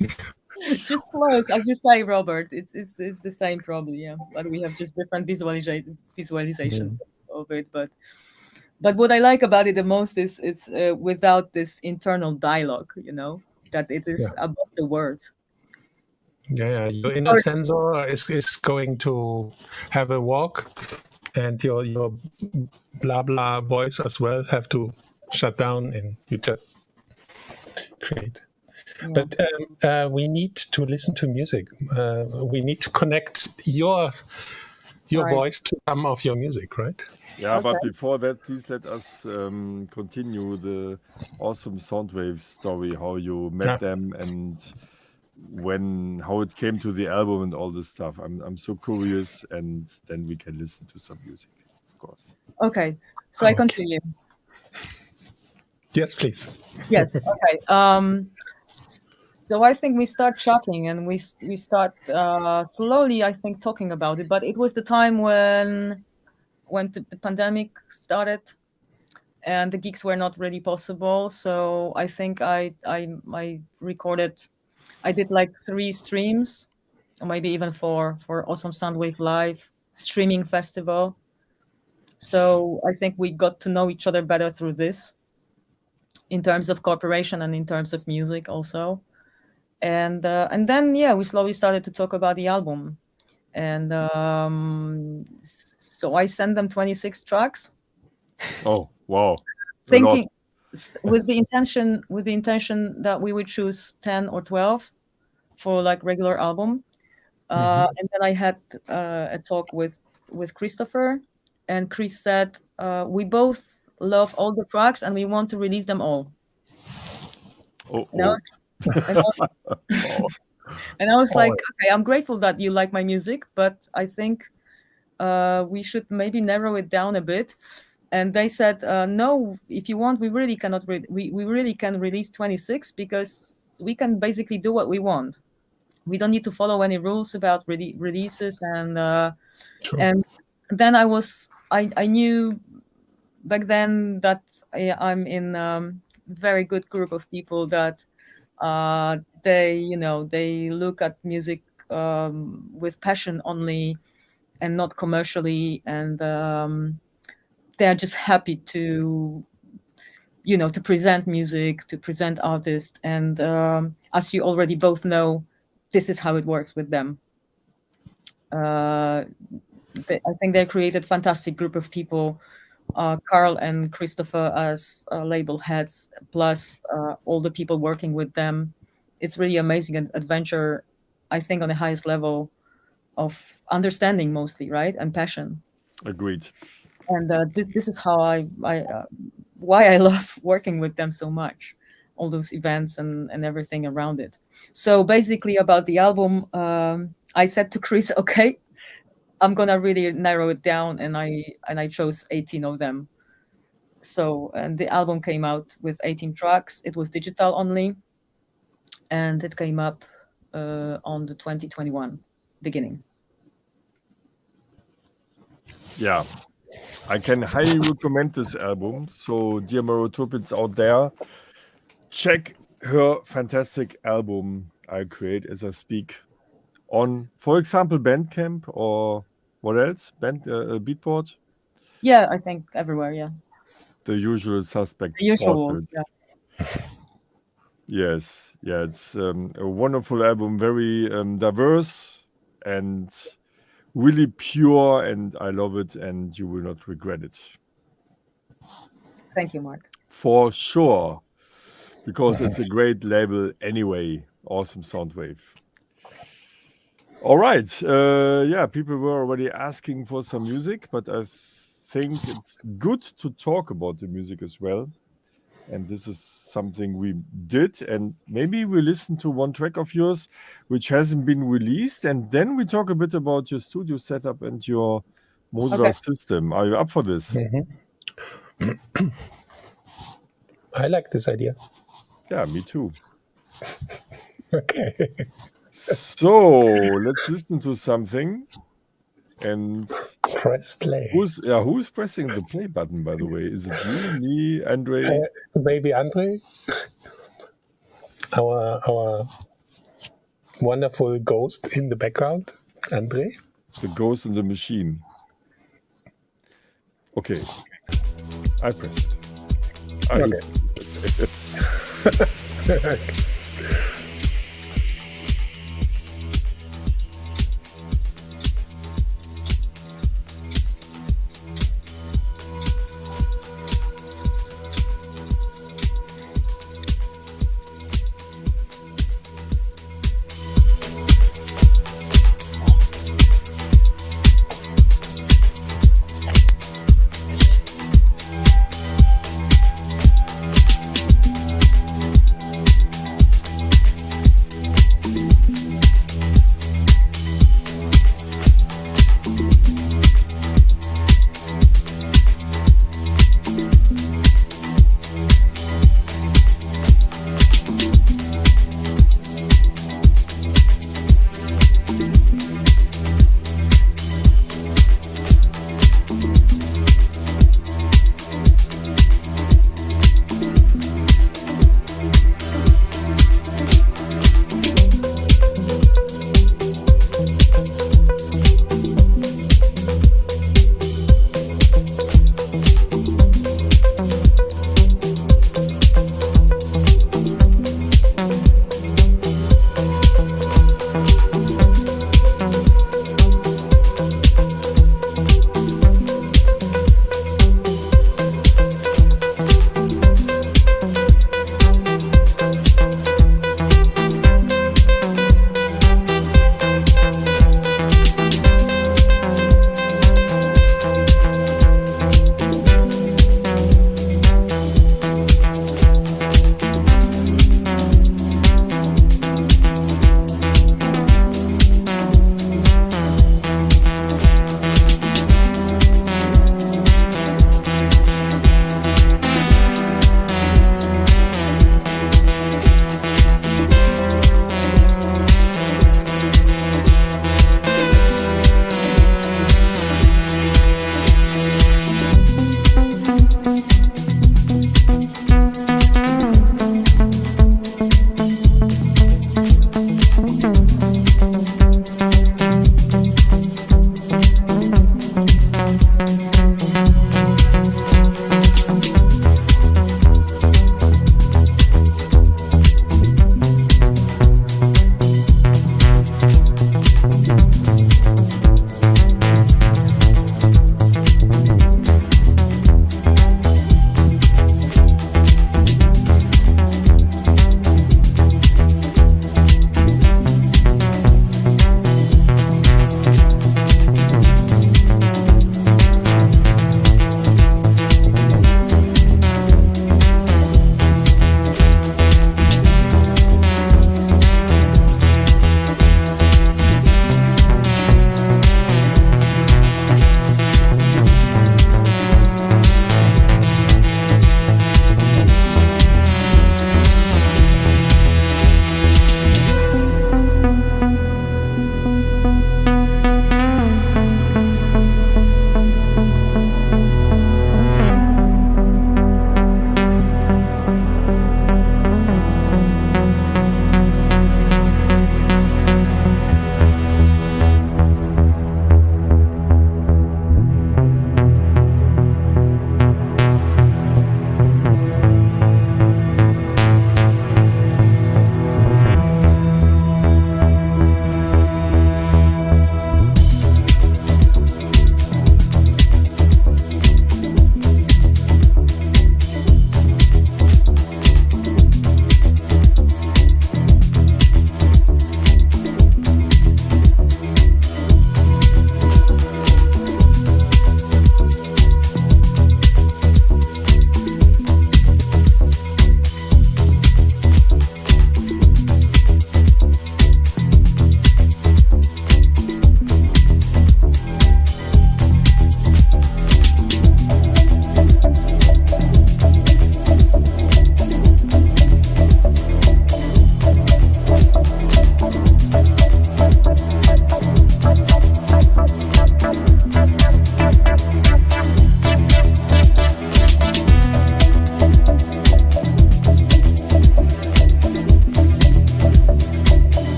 just close, as you say, Robert. It's the same probably, yeah. But we have just different visualizations of it. But what I like about it the most is it's without this internal dialogue, that it is above the words. Yeah, your inner sensor is going to have a walk, and your blah blah voice as well have to shut down, and you just create. Yeah. But we need to listen to music. We need to connect your Right. voice to some of your music, right? Yeah, but Okay. before that, please let us continue the awesome Soundwave story, how you met them and how it came to the album and all this stuff. I'm so curious, and then we can listen to some music, of course. Okay. So I continue. Yes, please. Yes. Okay. So I think we start chatting and we start slowly, I think, talking about it. But it was the time when the pandemic started and the gigs were not really possible. So I think I recorded. I did like 3 streams, or maybe even 4 for Awesome Soundwave Live streaming festival. So I think we got to know each other better through this, in terms of cooperation and in terms of music also. And then we slowly started to talk about the album, and so I sent them 26 tracks. Oh wow! Thinking with the intention that we would choose 10 or 12 for like regular album. And then I had a talk with Christopher, and Chris said we both love all the tracks and we want to release them all. And I was like, okay, I'm grateful that you like my music, but I think we should maybe narrow it down a bit. And they said, no, if you want, we really cannot. We really can release 26 because we can basically do what we want. We don't need to follow any rules about releases. And then I knew back then that I'm in a very good group of people that they look at music with passion only and not commercially, and they're just happy to present music, to present artists, and as you already both know, this is how it works with them. I think they created a fantastic group of people, Carl and Christopher as label heads, plus all the people working with them. It's really amazing adventure, I think, on the highest level of understanding mostly, right? And passion. Agreed. And this is how why I love working with them so much. all those events and everything around it. So basically, about the album, I said to Chris, okay, I'm gonna really narrow it down, and I chose 18 of them. So, and the album came out with 18 tracks. It was digital only, and it came up on the 2021 beginning. Yeah, I can highly recommend this album. So, dear Marotopians out there, check her fantastic album I create as I speak on, for example, Bandcamp, or what else? Beatport? Yeah, I think everywhere. Yeah, The usual suspect the usual. portals. Yeah. Yes, yeah, it's a wonderful album, very diverse and really pure, and I love it, and you will not regret it. Thank you, Marc. For sure, because it's a great label anyway. Awesome Soundwave. All right. Yeah, people were already asking for some music, but I think it's good to talk about the music as well. And this is something we did. And maybe we listen to one track of yours, which hasn't been released. And then we talk a bit about your studio setup and your modular system. Are you up for this? I like this idea. Yeah, me too. Okay. So let's listen to something. And press play. Who's pressing the play button, by the way? Is it you, me, Andre? Maybe Andre, our wonderful ghost in the background, Andre. The ghost in the machine. Okay, I press it. Okay.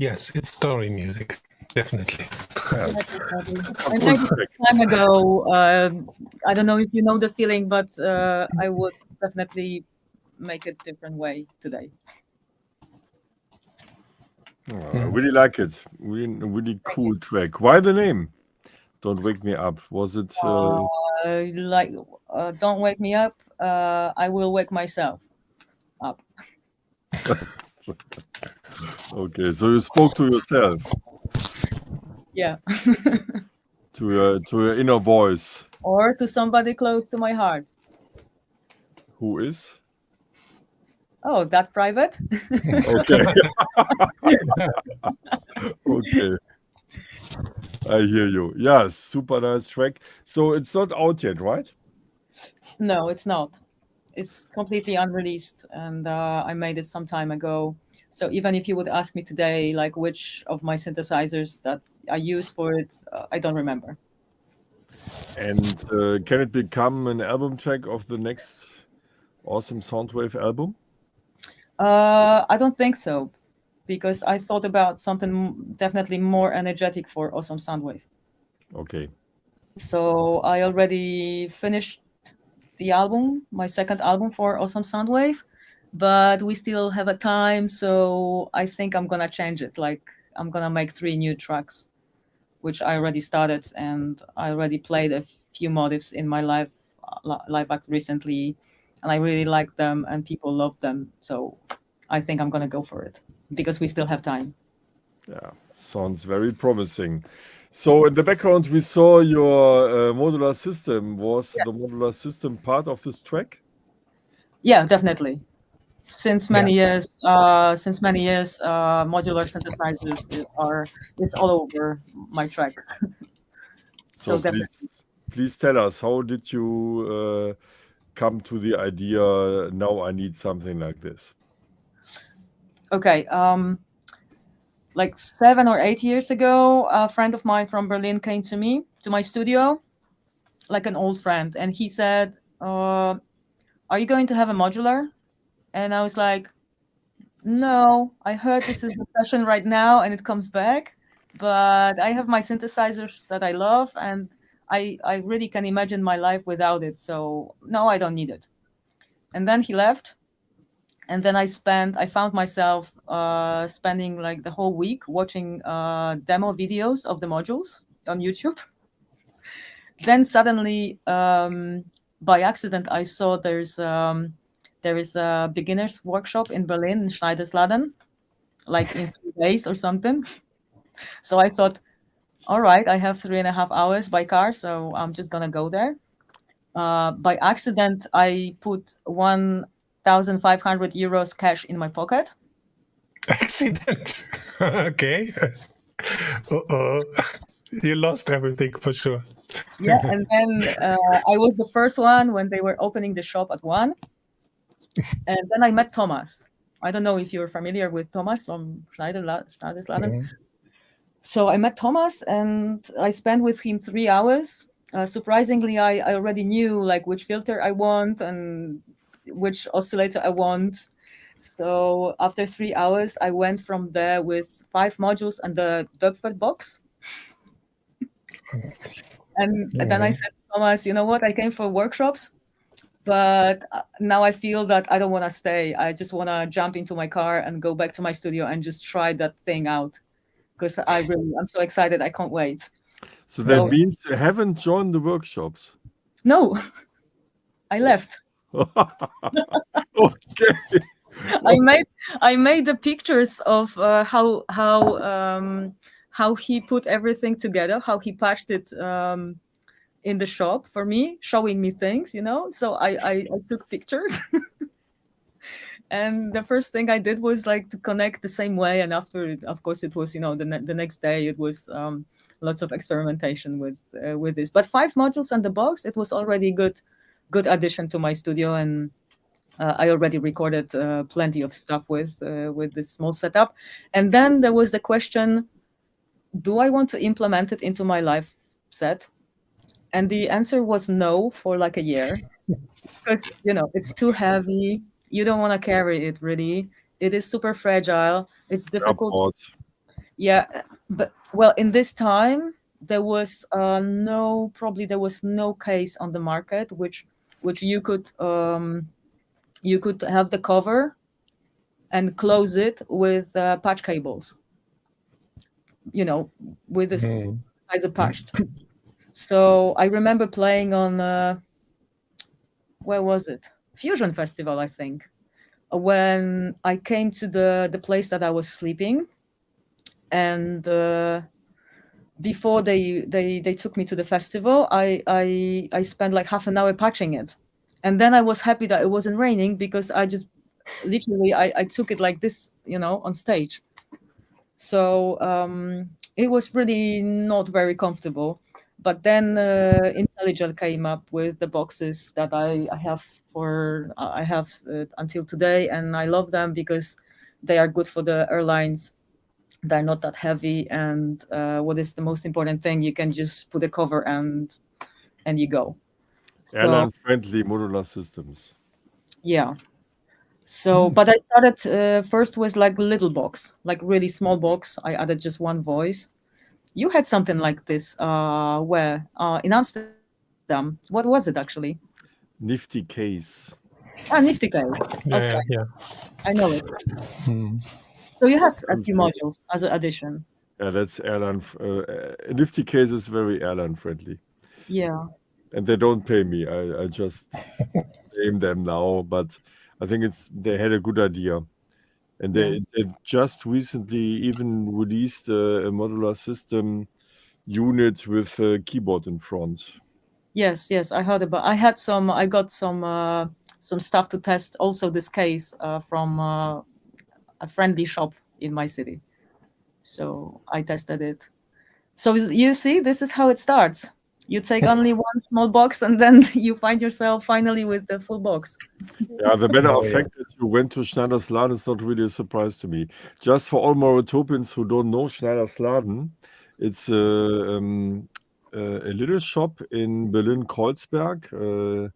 yes, it's story music, definitely. I made it some time ago. I don't know if you know the feeling, but I would definitely make it different way today. I really like it. Really cool track. Why the name? Don't Wake Me Up. Was it? Like, don't wake me up. I will wake myself up. Okay, so you spoke to yourself, Yeah, to your inner voice, or to somebody close to my heart. who is? Oh, that private? Okay. Okay. I hear you. Yeah, super nice track. So it's not out yet, right? No, it's not. It's completely unreleased, and I made it some time ago. So even if you would ask me today, like which of my synthesizers that I used for it, I don't remember. And can it become an album track of the next awesome Soundwave album? I don't think so, because I thought about something definitely more energetic for Awesome Soundwave. Okay. So I already finished the album, my second album for Awesome Soundwave, but we still have a time, so I think I'm gonna change it. Like I'm gonna make 3 new tracks, which I already started, and I already played a few motifs in my live act recently, and I really like them, and people love them. So I think I'm gonna go for it because we still have time. Yeah, sounds very promising. So in the background, we saw your modular system. Was the modular system part of this track? Yeah, definitely. Since Yeah. many years, modular synthesizers it's all over my tracks. So Definitely. please tell us, how did you come to the idea, now I need something like this? Okay. Like 7 or 8 years ago, a friend of mine from Berlin came to my studio, like an old friend, and he said, "Are you going to have a modular?" And I was like, "No, I heard this is the fashion right now, and it comes back, but I have my synthesizers that I love, and I really can imagine my life without it. So no, I don't need it." And then he left, and then I found myself spending like the whole week watching demo videos of the modules on YouTube. Then suddenly, by accident, I saw there is a beginners workshop in Berlin in Schneidersladen, like in 3 days or something. So I thought, all right, I have 3.5 hours by car, so I'm just gonna go there. By accident, I put 1,500 euros cash in my pocket. Accident. Okay. Uh-oh. You lost everything for sure. Yeah, and then I was the first one when they were opening the shop at 1. And then I met Thomas. I don't know if you're familiar with Thomas from Schneidersladen. So I met Thomas and I spent with him 3 hours. Surprisingly, I already knew like which filter I want and which oscillator I want. So after 3 hours, I went from there with 5 modules and the Dubfed box. And then I said, Thomas, you know what? I came for workshops, but now I feel that I don't want to stay. I just want to jump into my car and go back to my studio and just try that thing out because I'm so excited. I can't wait. So that means you haven't joined the workshops? No, I left. Okay. I made the pictures of how he put everything together, how he patched it in the shop for me, showing me things, So I took pictures. And the first thing I did was like to connect the same way. And after, of course, it was, the next day it was lots of experimentation with this. But 5 modules and the box, it was already good addition to my studio. And I already recorded plenty of stuff with this small setup. And then there was the question, do I want to implement it into my live set? And the answer was no for like a year because, it's too heavy. You don't want to carry it really. It is super fragile. It's difficult. Yeah, but well, in this time there was there was no case on the market which you could have the cover and close it with patch cables, you know, with this Mm. as a patch. So I remember playing on where was it? Fusion Festival, I think. When I came to the place that I was sleeping, and before they took me to the festival, I spent like half an hour patching it, and then I was happy that it wasn't raining because I just literally I took it like this, you know, on stage. So it was really not very comfortable. But then IntelliGel came up with the boxes that I have until today, and I love them because they are good for the airlines. They're not that heavy, and what is the most important thing? You can just put a cover and you go. So Airline-friendly modular systems. yeah. So, but I started first with like little box, like really small box. I added just one voice. You had something like this. Where? In Amsterdam. What was it actually? Nifty case. Ah, Nifty Cave. Okay, Yeah, yeah. I know it. Mm. So you had a Sounds few very- modules as an addition. Yeah, that's airline. Nifty case is very airline friendly, Yeah. and they don't pay me. I just name them now, but I think they had a good idea, and Yeah. they just recently even released a modular system unit with a keyboard in front. Yes, yes, I heard about. I got some stuff to test. Also, this case from a friendly shop in my city. So I tested it. So you see, this is how it starts. You take only one small box, and then you find yourself finally with the full box. Yeah, the matter Oh, of yeah. fact that you went to Schneidersladen is not really a surprise to me. Just for all Marotopians who don't know Schneidersladen, it's a little shop in Berlin-Kreuzberg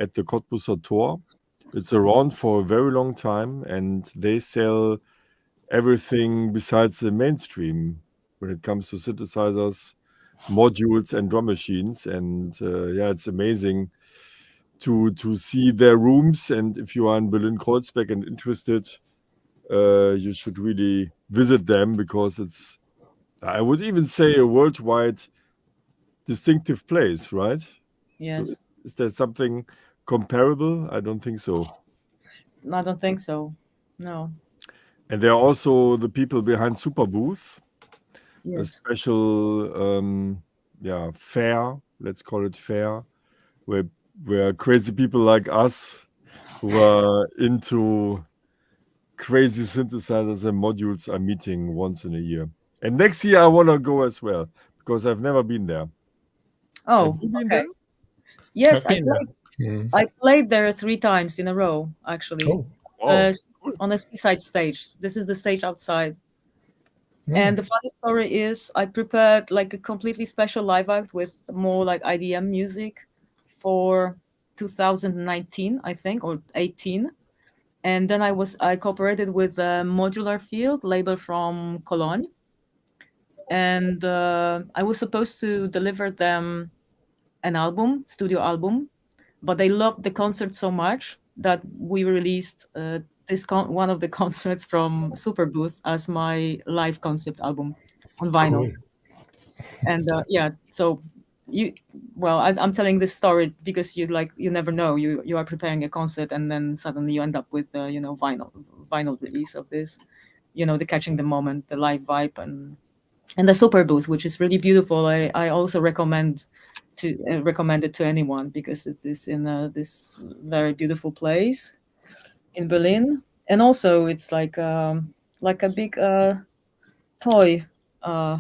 at the Cottbusser Tor. It's around for a very long time, and they sell everything besides the mainstream when it comes to synthesizers, modules, and drum machines. And yeah, it's amazing to see their rooms. And if you are in Berlin Kreuzberg and interested, you should really visit them because it's, I would even say, a worldwide distinctive place, right? So Yes, is there something comparable? I don't think so. I don't think so. No. And there are also the people behind Super Booth, a Yes. special fair, let's call it fair, where crazy people like us who are into crazy synthesizers and modules are meeting once in a year. And next year I want to go as well because I've never been there. Have Oh, you been okay. there? Yes, I've been there. Mm. I played there 3 times in a row, actually. Oh, Wow. On a seaside stage. This is the stage outside. mm. And the funny story is, I prepared like a completely special live act with more like IDM music for 2019, I think, or 18. And then I cooperated with a Modular Field label from Cologne, and I was supposed to deliver them an album, studio album, but they loved the concert so much that we released one of the concerts from Super Booth as my live concept album on vinyl. Cool. And yeah, so you, well, I'm telling this story because you never know. You are preparing a concert and then suddenly you end up with vinyl release of this. You know, the catching the moment, the live vibe, and the Super Booth, which is really beautiful. I also recommend it to anyone because it is in this very beautiful place in Berlin, and also it's like a big toy uh,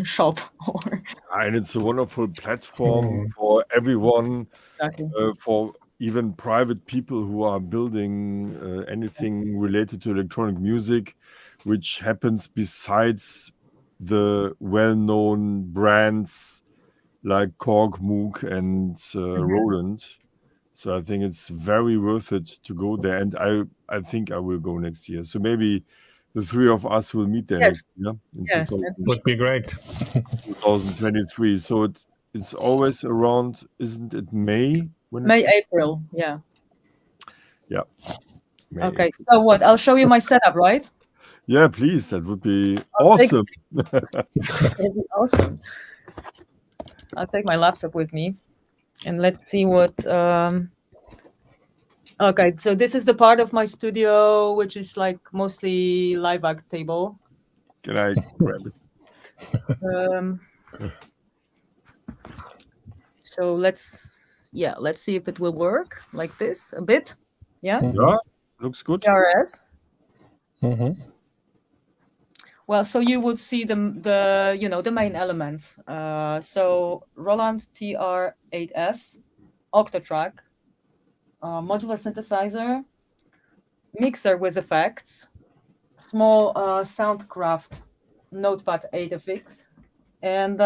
shop. Or And it's a wonderful platform Mm. for everyone, exactly. for even private people who are building anything related to electronic music, which happens besides the well-known brands like Korg, Moog, and Roland. So I think it's very worth it to go there, and I think I will go next year. So maybe the three of us will meet there Yes. next year in Yeah. would be great. 2023. So it's always around, isn't it May? When May, it's April. Yeah. yeah. May, Okay. April. So what? I'll show you my setup, right? Yeah, please. That would be take- awesome. That'd be awesome. I'll take my laptop with me, and let's see what. Okay, so this is the part of my studio which is like mostly live act table. Can I grab it? So let's see if it will work like this a bit. Yeah. Yeah, looks good. PRS. Mhm. Well, so you would see the the main elements. So Roland TR-8S, Octatrack, modular synthesizer, mixer with effects, small Soundcraft Notepad 8FX, and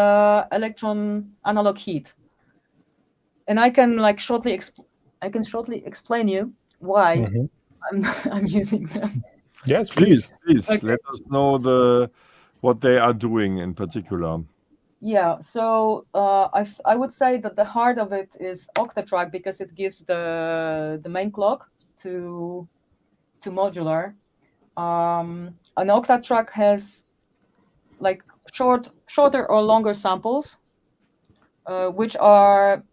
Electron analog heat. And I can like shortly explain you why I'm using them. Yes, please. Please Okay. let us know what they are doing in particular. Yeah, so I would say that the heart of it is Octatrack because it gives the main clock to modular. An Octatrack has like shorter or longer samples, which are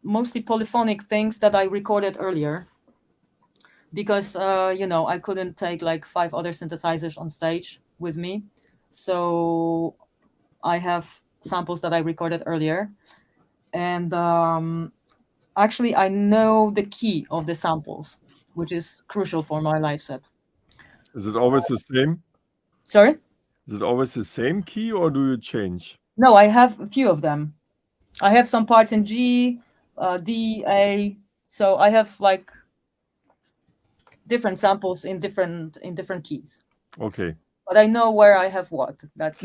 mostly polyphonic things that I recorded earlier. Because I couldn't take like 5 other synthesizers on stage with me, so I have samples that I recorded earlier, and actually I know the key of the samples, which is crucial for my live set. Is it always the same? Sorry? Is it always the same key or do you change? No, I have a few of them. I have some parts in G, D, A, so I have like different samples in different keys. Okay. But I know where I have what. That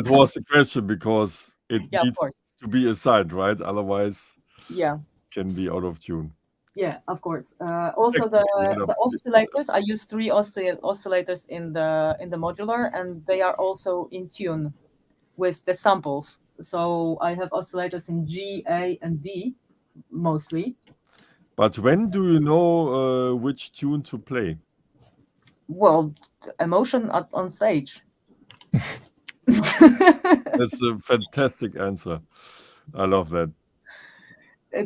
was the question because it yeah, of needs course. to be assigned, right? Otherwise, Yeah. it can be out of tune. Yeah, of course. Also, the oscillators. I use 3 oscillators in the modular, and they are also in tune with the samples. So I have oscillators in G, A, and D mostly. But when do you know which tune to play? Well, emotion on stage. That's a fantastic answer. I love that.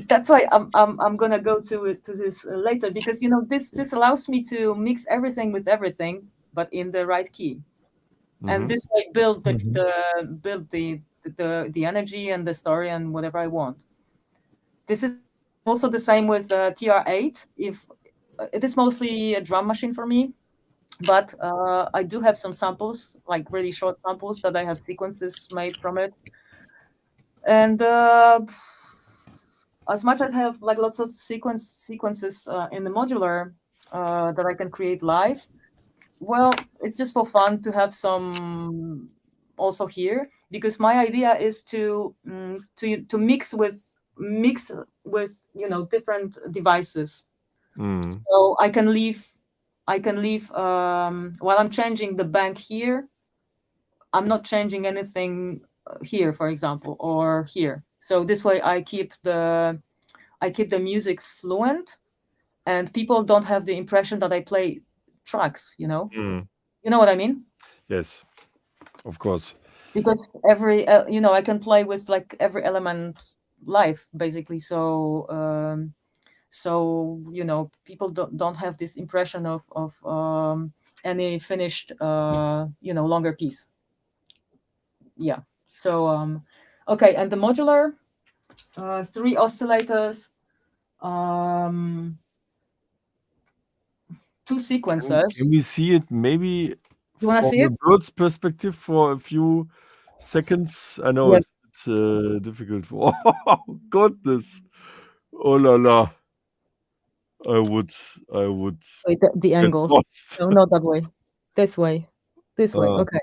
That's why I'm gonna go to this later, because this allows me to mix everything with everything, but in the right key, and this way build the energy and the story and whatever I want. This is also the same with TR-8. If it is mostly a drum machine for me, but I do have some samples, like really short samples that I have sequences made from it, and as much as I have like lots of sequences in the modular that I can create live, well, it's just for fun to have some also here, because my idea is to mix with different devices. So I can leave while I'm changing the bank here, I'm not changing anything here, for example, or here. So this way I keep the music fluent, and people don't have the impression that I play tracks, You know what I mean? Yes, of course. Because every I can play with like every element live, basically. So people don't have this impression of any finished longer piece. Yeah. So okay, and the modular 3 oscillators, 2 sequencers. Can we see it maybe You want to from see it? the bird's perspective for a few seconds? I know Yes. it's difficult. Oh goodness! Oh la la! I would. Wait, the get angles. lost. No, not that way. This way. This way. Okay.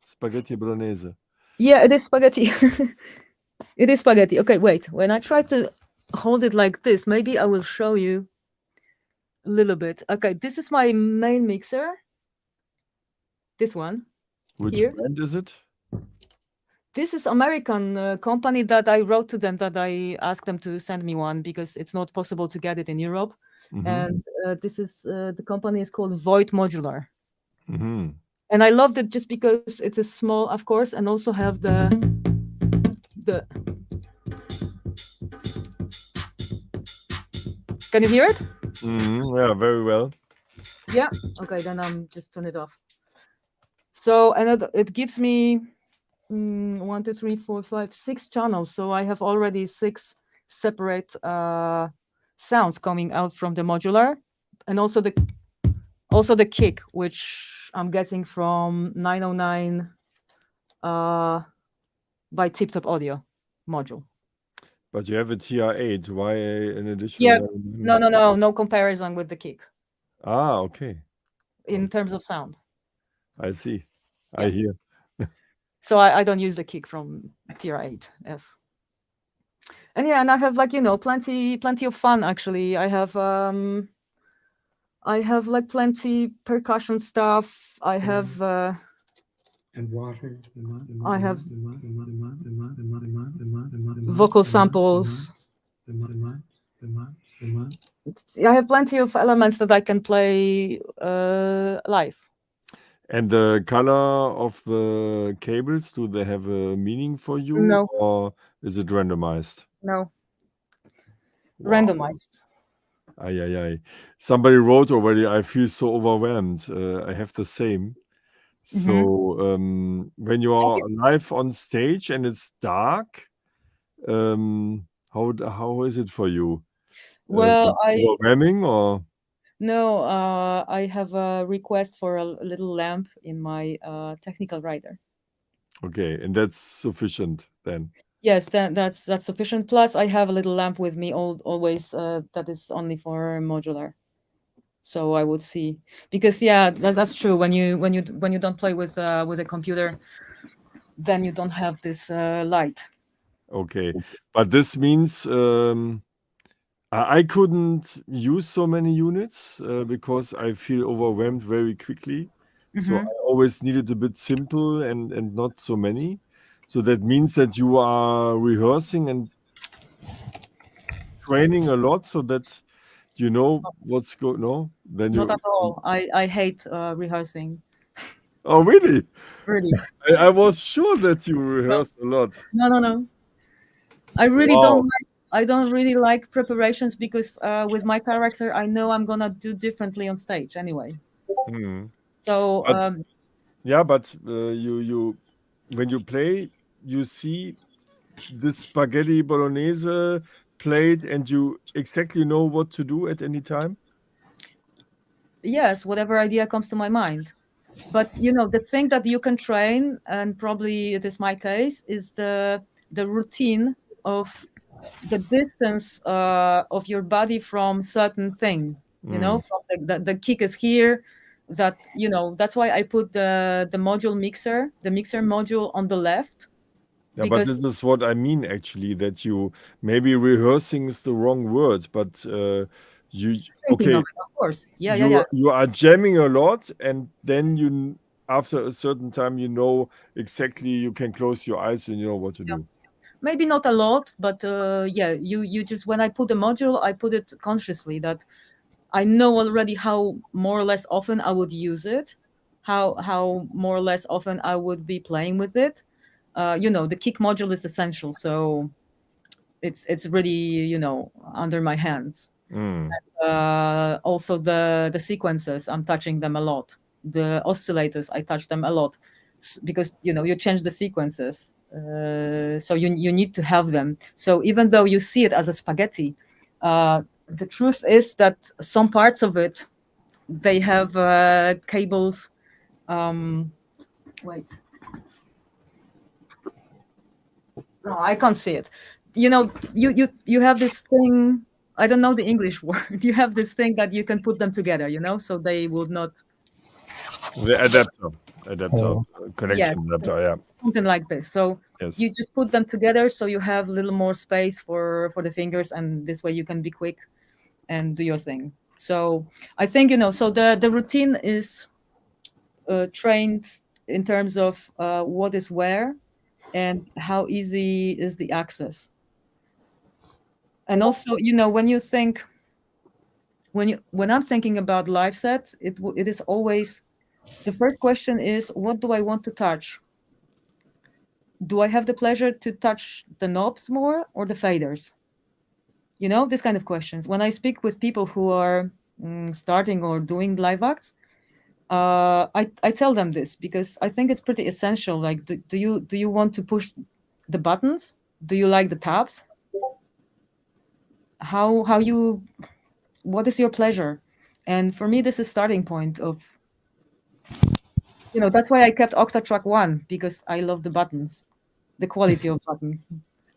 Spaghetti bolognese. Yeah, it is spaghetti. It is spaghetti. Okay, wait. When I try to hold it like this, maybe I will show you. a little bit. Okay, this is my main mixer. This one. Which Here. brand is it? This is American company that I wrote to them that I asked them to send me one because it's not possible to get it in Europe. And this is the company is called Void Modular. And I loved it just because it is small, of course, and also have the Can you hear it? Yeah, very well. Yeah. Okay, then I'm just turn it off. So, and it gives me 1, 2, 3, 4, 5, 6 channels. So I have already 6 separate sounds coming out from the modular, and also the kick, which I'm getting from 909 by Tip Top Audio module. But you have a TR8. Why an additional? Yeah. No comparison with the kick. Ah, okay. In terms of sound. I see. Yeah. I hear. So I don't use the kick from TR8. Yes. And yeah, and I have plenty of fun actually. I have like plenty percussion stuff. I have and water. I have vocal samples. I have plenty of elements that I can play live. And the color of the cables, do they have a meaning for you? No. Or is it randomized? No. Wow. Randomized. Aye. Somebody wrote already, I feel so overwhelmed. I have the same. So when you are live on stage and it's dark, how is it for you? Well, overwhelming or? No, I have a request for a little lamp in my technical writer. Okay, and that's sufficient then. Yes, that's sufficient. Plus, I have a little lamp with me always that is only for modular. So I would see, because that's true. When you don't play with a computer, then you don't have this light. Okay, but this means I couldn't use so many units because I feel overwhelmed very quickly. So I always needed a bit simple and not so many. So that means that you are rehearsing and training a lot so that you know what's going on. Then Not at all. I hate rehearsing. Oh, really? Really? I was sure that you rehearse a lot. No. I really don't. I don't really like preparations because with my character, I know I'm gonna do differently on stage anyway. So but you when you play, you see the spaghetti bolognese plate, and you exactly know what to do at any time. Yes, whatever idea comes to my mind. But the thing that you can train, and probably it is my case, is the routine of the distance of your body from certain thing. From the kick is here. That's why I put the mixer module on the left. Yeah, but this is what I mean actually, that you maybe rehearsing is the wrong word, but you thinking of it, of course. Yeah. You are jamming a lot, and then you after a certain time you know exactly, you can close your eyes and you know what to do. Maybe not a lot, but you just, when I put the module, I put it consciously that I know already how more or less often I would use it, how more or less often I would be playing with it. The kick module is essential, so it's really under my hands. And, also the sequences, I'm touching them a lot. The oscillators, I touch them a lot because you change the sequences. So you need to have them. So even though you see it as a spaghetti, the truth is that some parts of it, they have cables. Wait. No, I can't see it. You have this thing. I don't know the English word. You have this thing that you can put them together, so they would not. The adapter, connection adapter, yeah. Something like this. So you just put them together, so you have a little more space for the fingers, and this way you can be quick and do your thing. So I think, so the routine is trained in terms of what is where and how easy is the access. And also, when you think, when I'm thinking about live sets, it is always, the first question is, what do I want to touch? Do I have the pleasure to touch the knobs more or the faders? This kind of questions. When I speak with people who are starting or doing live acts, I tell them this because I think it's pretty essential. Like, do you want to push the buttons? Do you like the tabs? What is your pleasure? And for me, this is starting point of, that's why I kept Octatrack 1, because I love the buttons, the quality of buttons,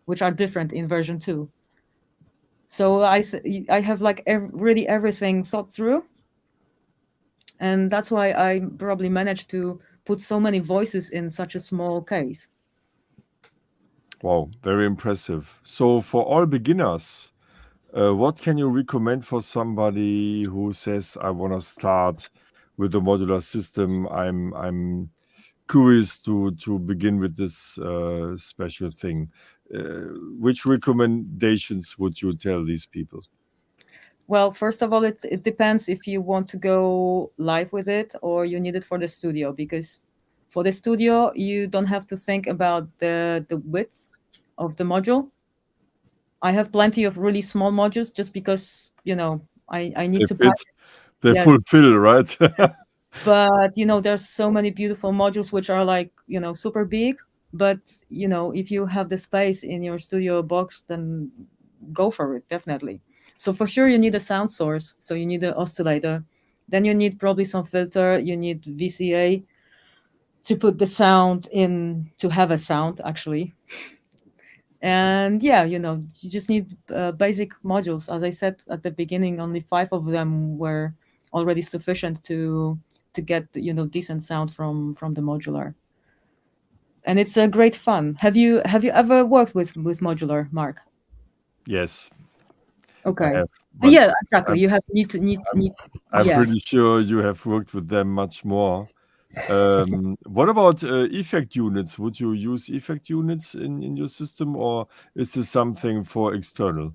which are different in version 2. So I have like really everything thought through. And that's why I probably managed to put so many voices in such a small case. Wow, very impressive. So for all beginners, what can you recommend for somebody who says, I want to start with a modular system? I'm curious to begin with this special thing. Which recommendations would you tell these people? Well, first of all, it depends if you want to go live with it or you need it for the studio, because for the studio, you don't have to think about the width of the module. I have plenty of really small modules just because, I need to pack. They Yes. fulfill, right? Yes. But, there's so many beautiful modules which are like, super big. But, if you have the space in your studio box, then go for it, definitely. So for sure, you need a sound source. So you need an oscillator. Then you need probably some filter. You need VCA to put the sound in, to have a sound, actually. And yeah, you just need basic modules. As I said at the beginning, only 5 of them were already sufficient to get decent sound from the modular. And it's a great fun. Have you ever worked with modular, Marc? Yes. Okay. But Yeah, exactly. You have need to. I'm Yeah. pretty sure you have worked with them much more. What about effect units? Would you use effect units in your system, or is this something for external?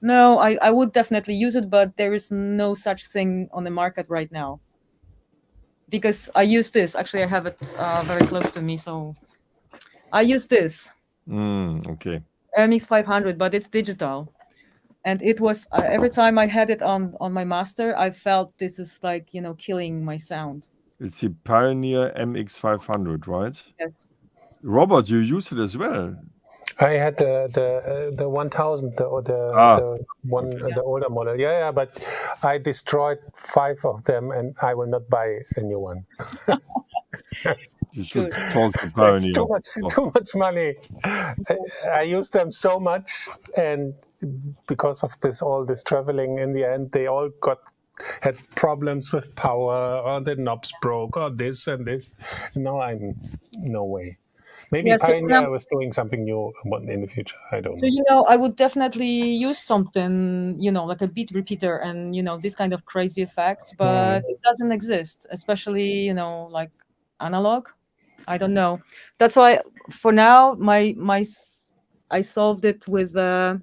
No, I would definitely use it, but there is no such thing on the market right now. Because I use this. Actually, I have it very close to me, so I use this. Okay. MX 500, but it's digital. And it was every time I had it on my master, I felt this is like, killing my sound. It's the Pioneer MX 500, right? Yes. Robert, you use it as well. I had the 1000, the one, Yeah. the older model. Yeah, but I destroyed 5 of them, and I will not buy a new one. You should talk to It's Pioneer. too much money. I use them so much, and because of all this traveling, in the end, they all had problems with power, or the knobs broke, or this and this. Now I'm no way. Maybe Yeah, so Pioneer was doing something new in the future. I don't know. So, I would definitely use something, like a beat repeater and, this kind of crazy effects, but it doesn't exist, especially, like analog. I don't know. That's why for now, I solved it with a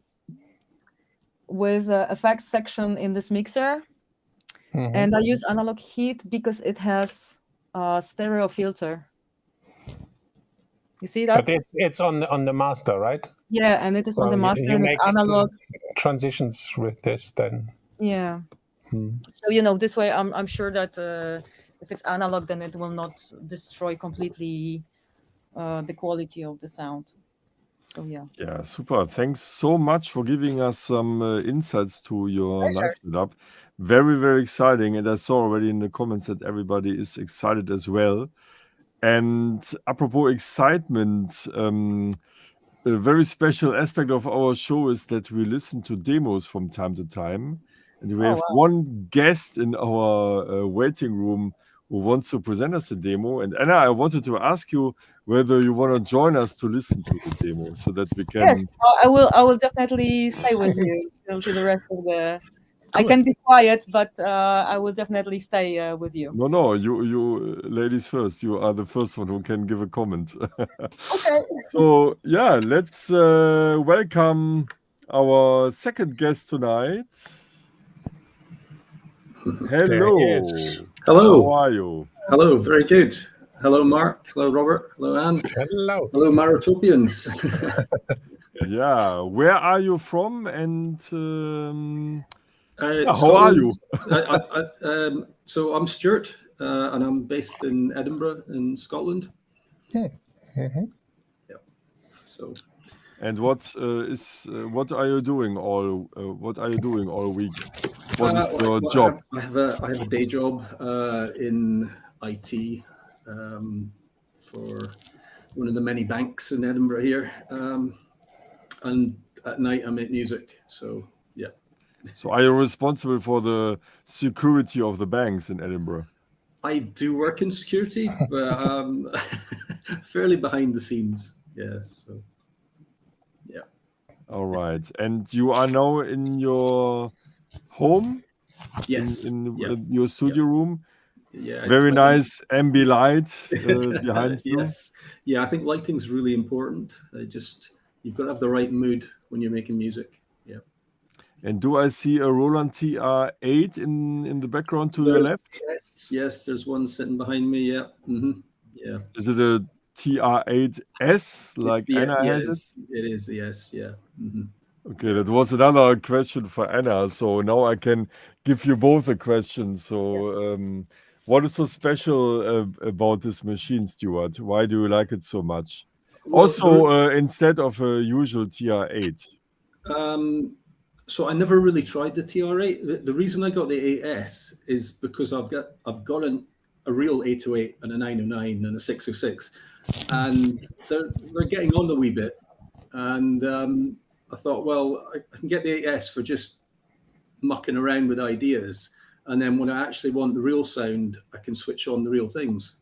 effects section in this mixer. And I use analog heat because it has a stereo filter. You see that? But it's on the master, right? Yeah, and it is on the master You and make it's analog. transitions with this then. Yeah. So this way, I'm sure that if it's analog, then it will not destroy completely the quality of the sound. So yeah. Yeah, super. Thanks so much for giving us some insights to your live setup. Very, very exciting. And I saw already in the comments that everybody is excited as well. And apropos excitement, a very special aspect of our show is that we listen to demos from time to time. And we have one guest in our waiting room who wants to present us a demo. And Anna, I wanted to ask you whether you want to join us to listen to the demo so that we can... Yes, I will definitely stay with you till the rest of the I can be quiet, but I will definitely stay with you. No, you ladies first. You are the first one who can give a comment. Okay. So yeah, let's welcome our second guest tonight. Hello. Hello. How are you? Hello. Very good. Hello, Mark. Hello, Robert. Hello, Anne. Hello. Hello, Marotopians. Yeah. Where are you from? And how Scotland. are you? So I'm Stuart, and I'm based in Edinburgh, in Scotland. Mm-hmm. Yeah. So. And what are you doing all? What are you doing all week? What is your job? I have a day job in IT for one of the many banks in Edinburgh here, and at night I make music. So yeah. So are you responsible for the security of the banks in Edinburgh? I do work in security, but fairly behind the scenes. Yeah. So yeah. All right. And you are now in your home? Yes. In your studio room? Yeah. Very nice ambi light behind you. Yes. Yeah, I think lighting's really important. You've got to have the right mood when you're making music. Yeah. And do I see a Roland TR8 in the background to your left? Yes, there's one sitting behind me. Yeah. Mm-hmm. Yeah. Is it a TR8S like Anna has it? It is the S. Yeah. Mm-hmm. Okay, that was another question for Anna. So now I can give you both a question. So what is so special about this machine, Stuart? Why do you like it so much? Well, also, instead of a usual TR8. So I never really tried the TR8. The reason I got the 8S is because I've got a real 808 and a 909 and a 606, and they're getting on a wee bit. And I thought, well, I can get the 8S for just mucking around with ideas, and then when I actually want the real sound, I can switch on the real things.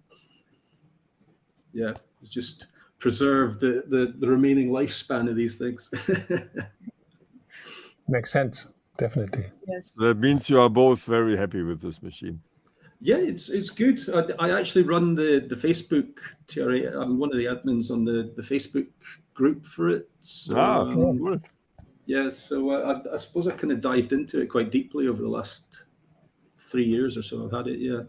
Yeah, it's just preserve the remaining lifespan of these things. Makes sense, definitely. Yes. That means you are both very happy with this machine. Yeah, it's good. I actually run the Facebook TR8. I'm one of the admins on the Facebook group for it. So, cool. Yeah, so I suppose I kind of dived into it quite deeply over the last 3 years or so. I've had it, yeah.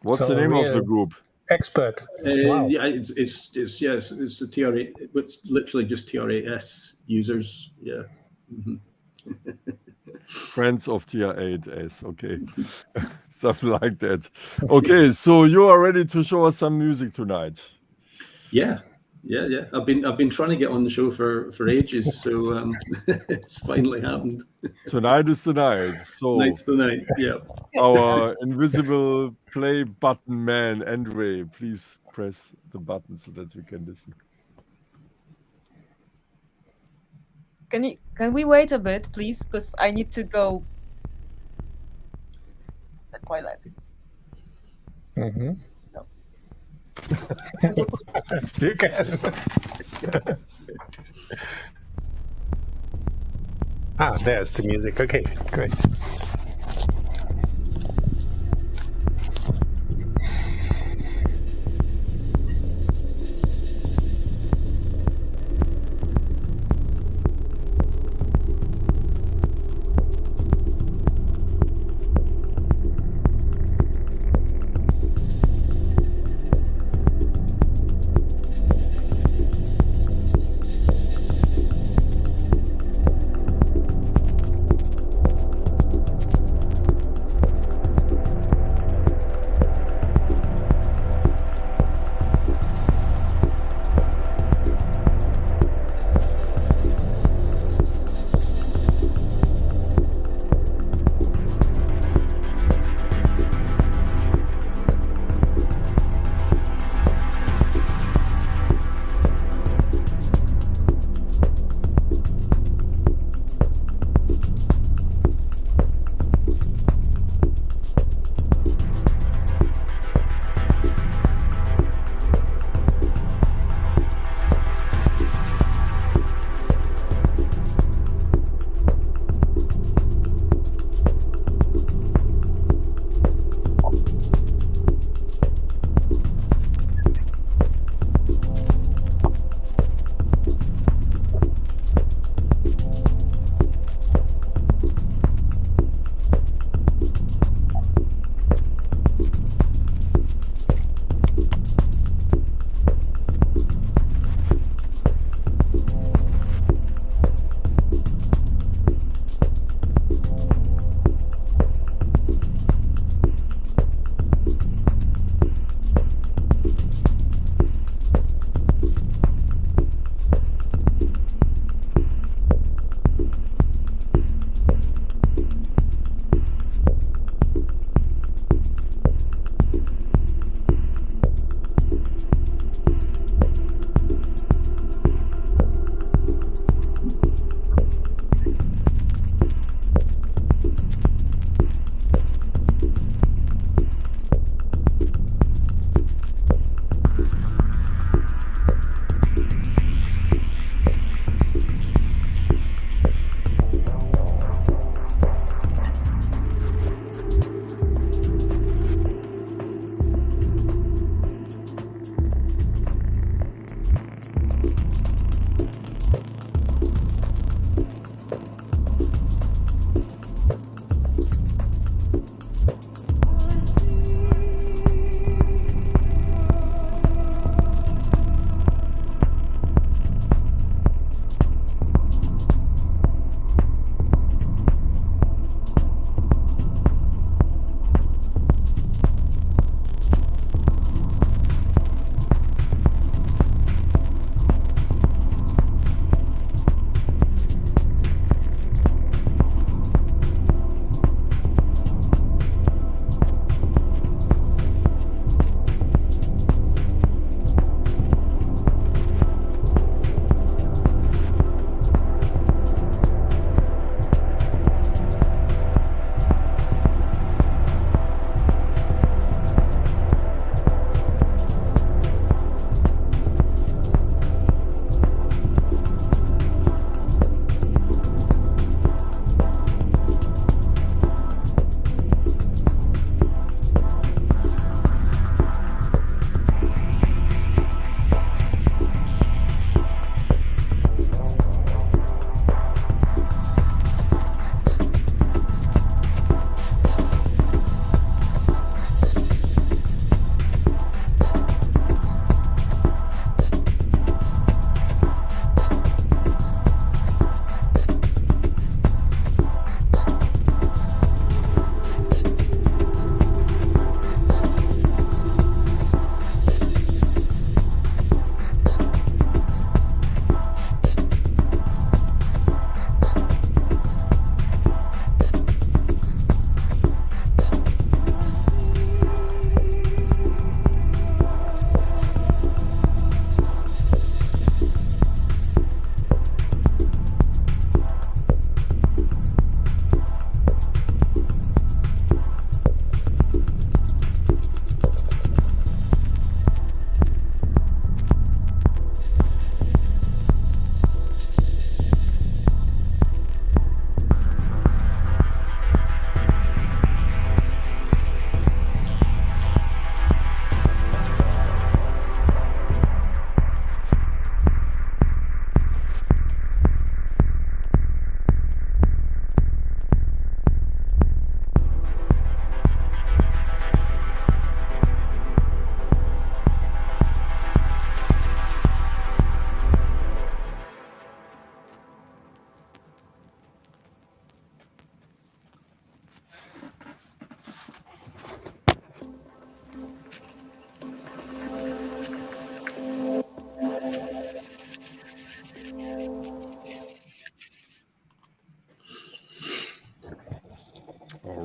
What's the name of the group? Expert. Wow. Yeah, it's the TR8. It's literally just TR8S users. Yeah. Mm-hmm. Friends of TR8S. Okay, something like that. Okay, so you are ready to show us some music tonight. Yeah. I've been trying to get on the show for ages, so it's finally happened. Tonight is the night. So tonight's the night. Yeah. Our invisible play button man, Andre, please press the button so that we can listen. Can we wait a bit, please? Because I need to go to the toilet. Mm-hmm. No. You can. There's the music. Okay, great.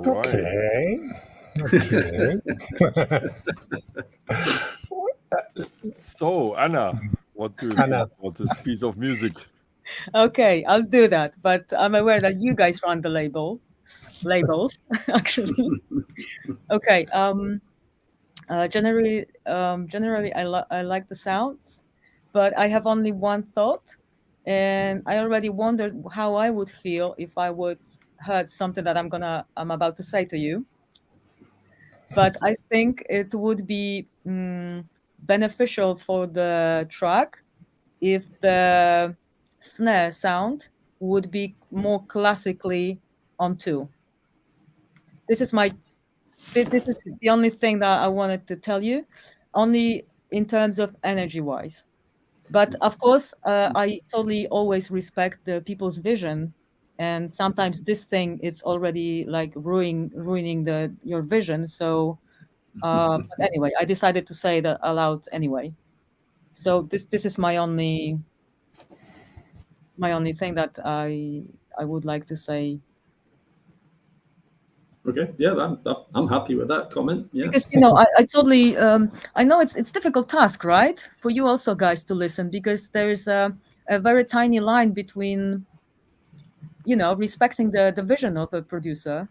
All right. Okay. So, Anna, what do you think Anna. about this piece of music? Okay, I'll do that. But I'm aware that you guys run the labels, actually. Okay. Generally, I like the sounds, but I have only one thought, and I already wondered how I would feel if I would heard something that I'm about to say to you. But I think it would be beneficial for the track if the snare sound would be more classically on two. This is my this is the only thing that I wanted to tell you, only in terms of energy wise. But of course, I totally always respect the people's vision, and sometimes this thing it's already like ruining the your vision. So, but anyway, I decided to say that aloud anyway. So this is my only thing that I would like to say. Okay, yeah, I'm happy with that comment. Yeah. Because I totally I know it's difficult task, right, for you also guys to listen, because there is a very tiny line between respecting the vision of a producer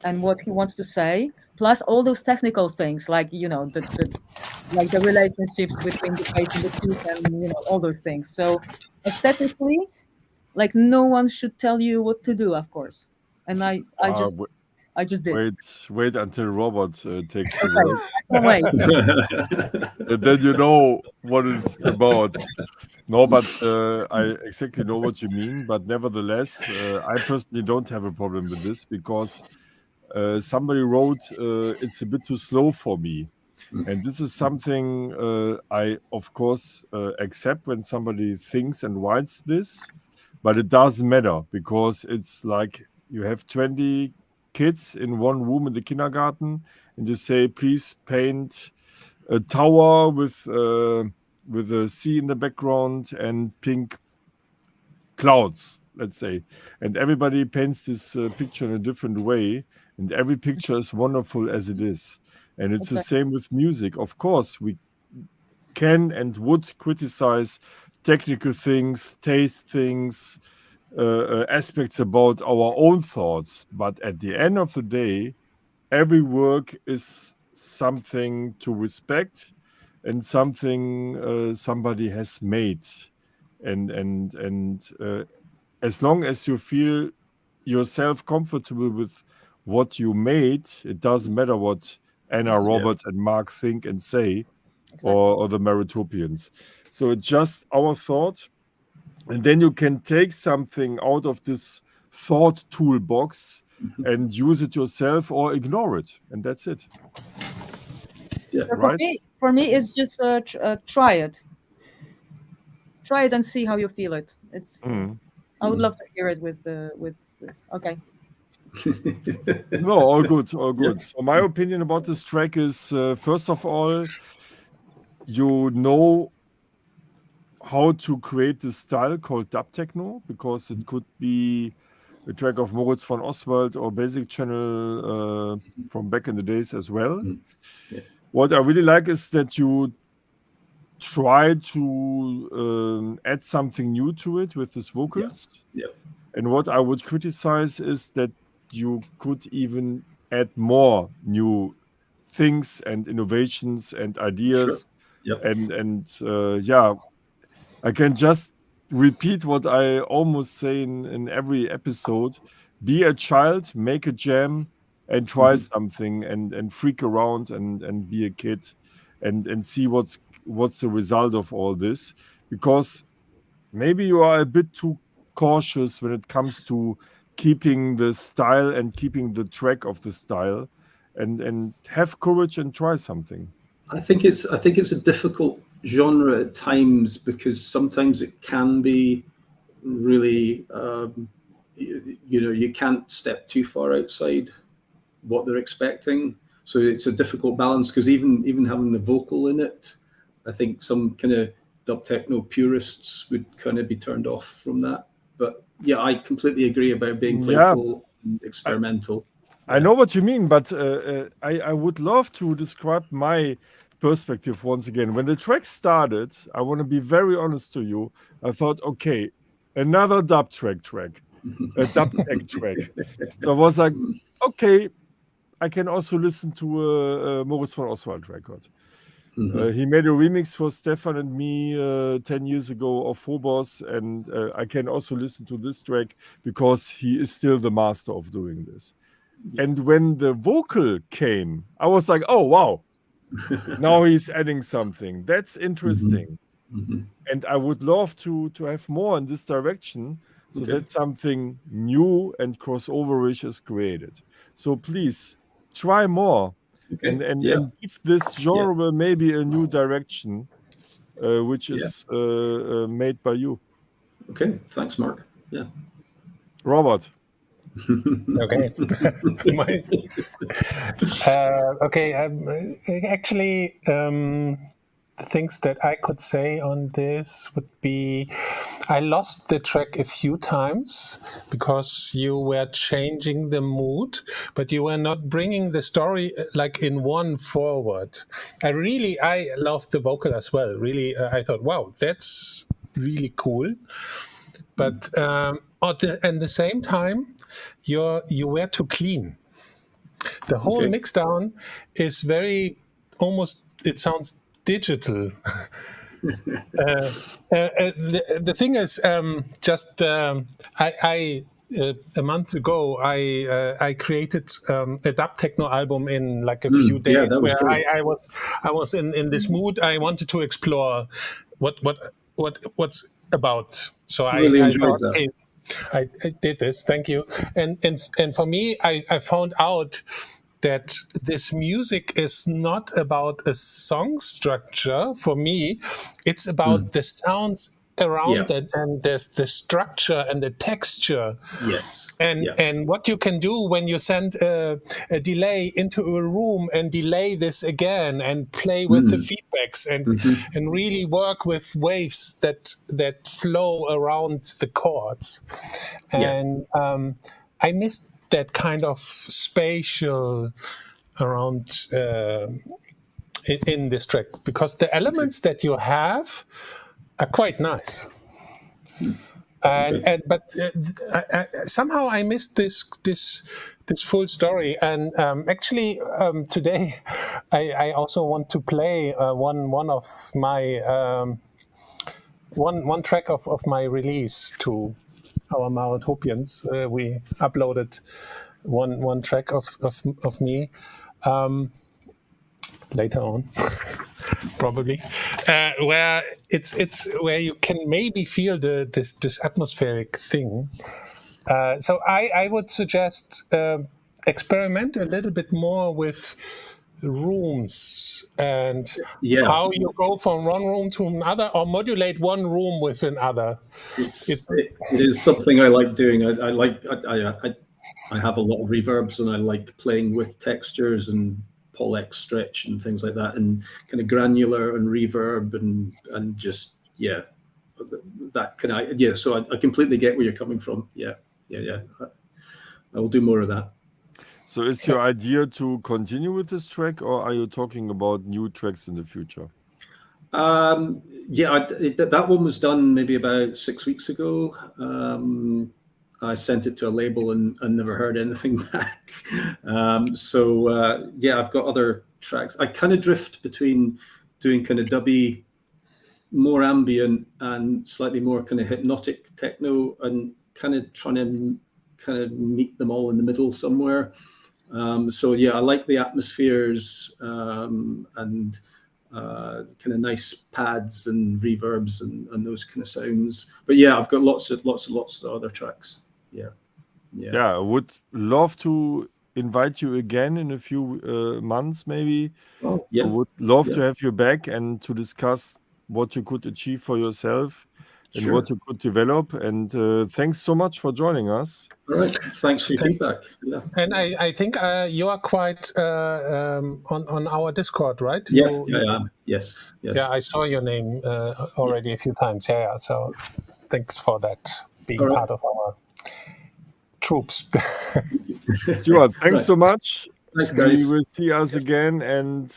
and what he wants to say, plus all those technical things like like the relationships between the bass and the kick and all those things. So aesthetically, like, no one should tell you what to do, of course. And I just did. Wait until Robert takes the Okay, word. I can't wait. And then you know what it's about. No, but I exactly know what you mean. But nevertheless, I personally don't have a problem with this because somebody wrote it's a bit too slow for me. And this is something I, of course, accept when somebody thinks and writes this, but it doesn't matter because it's like you have 20 kids in one room in the kindergarten, and you say, please paint a tower with a sea in the background and pink clouds, let's say. And everybody paints this picture in a different way, and every picture is wonderful as it is. And it's the same with music. Of course, we can and would criticize technical things, taste things, aspects about our own thoughts. But at the end of the day, every work is something to respect and something somebody has made. And as long as you feel yourself comfortable with what you made, it doesn't matter what Anna, Robert, and Marc think and say, or the Marotopians. So it's just our thought. And then you can take something out of this thought toolbox and use it yourself or ignore it. And that's it. Yeah. So Right? for me, it's just try it. Try it and see how you feel it. I would love to hear it with this. Okay. No, all good, all good. Yeah. So my opinion about this track is, first of all, you know how to create this style called dub techno, because it could be a track of Moritz von Oswald or Basic Channel from back in the days as well. Yeah. What I really like is that you try to add something new to it with these vocals. Yeah. And what I would criticize is that you could even add more new things and innovations and ideas. Sure. Yep. And yeah, I can just repeat what I almost say in every episode. Be a child, make a jam, and try something and freak around and be a kid and see what's the result of all this. Because maybe you are a bit too cautious when it comes to keeping the style and keeping the track of the style, and have courage and try something. I think it's a difficult genre at times, because sometimes it can be really you can't step too far outside what they're expecting, so it's a difficult balance, because even having the vocal in it, I think some kind of dub techno purists would kind of be turned off from that. But yeah, I completely agree about being playful and experimental. I know what you mean, but I would love to describe my perspective once again. When the track started, I want to be very honest to you. I thought, okay, another dub track, a dub tech track. So I was like, okay, I can also listen to a Moritz von Oswald record. He made a remix for Stefan and me 10 years ago of Phobos, and I can also listen to this track because he is still the master of doing this. And when the vocal came, I was like, oh, wow, now he's adding something. That's interesting. And I would love to have more in this direction so that something new and crossoverish is created. So please try more and give this genre maybe a new direction, which is made by you. Okay, thanks, Mark. Yeah. Robert. Okay. Actually, the things that I could say on this would be, I lost the track a few times because you were changing the mood, but you were not bringing the story like in one forward. I loved the vocal as well. Really, I thought, wow, that's really cool. But at the same time, you were too clean. The whole mix down is very almost. It sounds digital. The thing is, a month ago, I created a dub techno album in like a few days, where I was in this mood. I wanted to explore what's about. So really I enjoyed thought, that. hey, I did this. Thank you. And for me, I found out that this music is not about a song structure. For me, it's about the sounds around it, and there's the structure and the texture. Yes. And what you can do when you send a delay into a room and delay this again and play with the feedbacks and really work with waves that flow around the chords. And I missed that kind of spatial around in this track, because the elements that you have are quite nice. But somehow I missed this full story. And actually, today I also want to play one of my one track of my release to our Marotopians. We uploaded one track of me later on. Probably, where it's where you can maybe feel this atmospheric thing. So I would suggest experiment a little bit more with rooms and how you go from one room to another, or modulate one room with another. It is something I like doing. I have a lot of reverbs, and I like playing with textures and X stretch and things like that, and kind of granular and reverb and just that kind of So I completely get where you're coming from. I will do more of that. So is your idea to continue with this track, or are you talking about new tracks in the future? That one was done maybe about 6 weeks ago. I sent it to a label and never heard anything back. I've got other tracks. I kind of drift between doing kind of dubby, more ambient, and slightly more kind of hypnotic techno, and kind of trying to kind of meet them all in the middle somewhere. I like the atmospheres and kind of nice pads and reverbs and those kind of sounds. But I've got lots of other tracks. I would love to invite you again in a few months, maybe. I would love to have you back and to discuss what you could achieve for yourself and what you could develop. And thanks so much for joining us. All right, thanks for your feedback. And I think you are quite on our Discord, right? Yes. Yeah, I saw your name already a few times. So thanks for that, being part of our troops. Stuart, thanks so much. Thanks, We guys. will see us again, and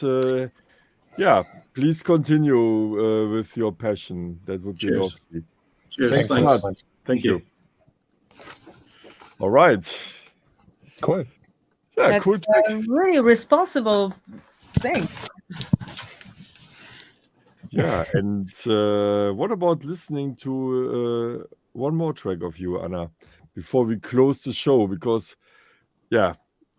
yeah, please continue with your passion. That would be Cheers. lovely. Cheers. Thanks so Thanks. much. Thank you. All right. Cool. Yeah, That's cool track. a really responsible thing. Yeah, and what about listening to one more track of you, Anna, before we close the show? Because, yeah,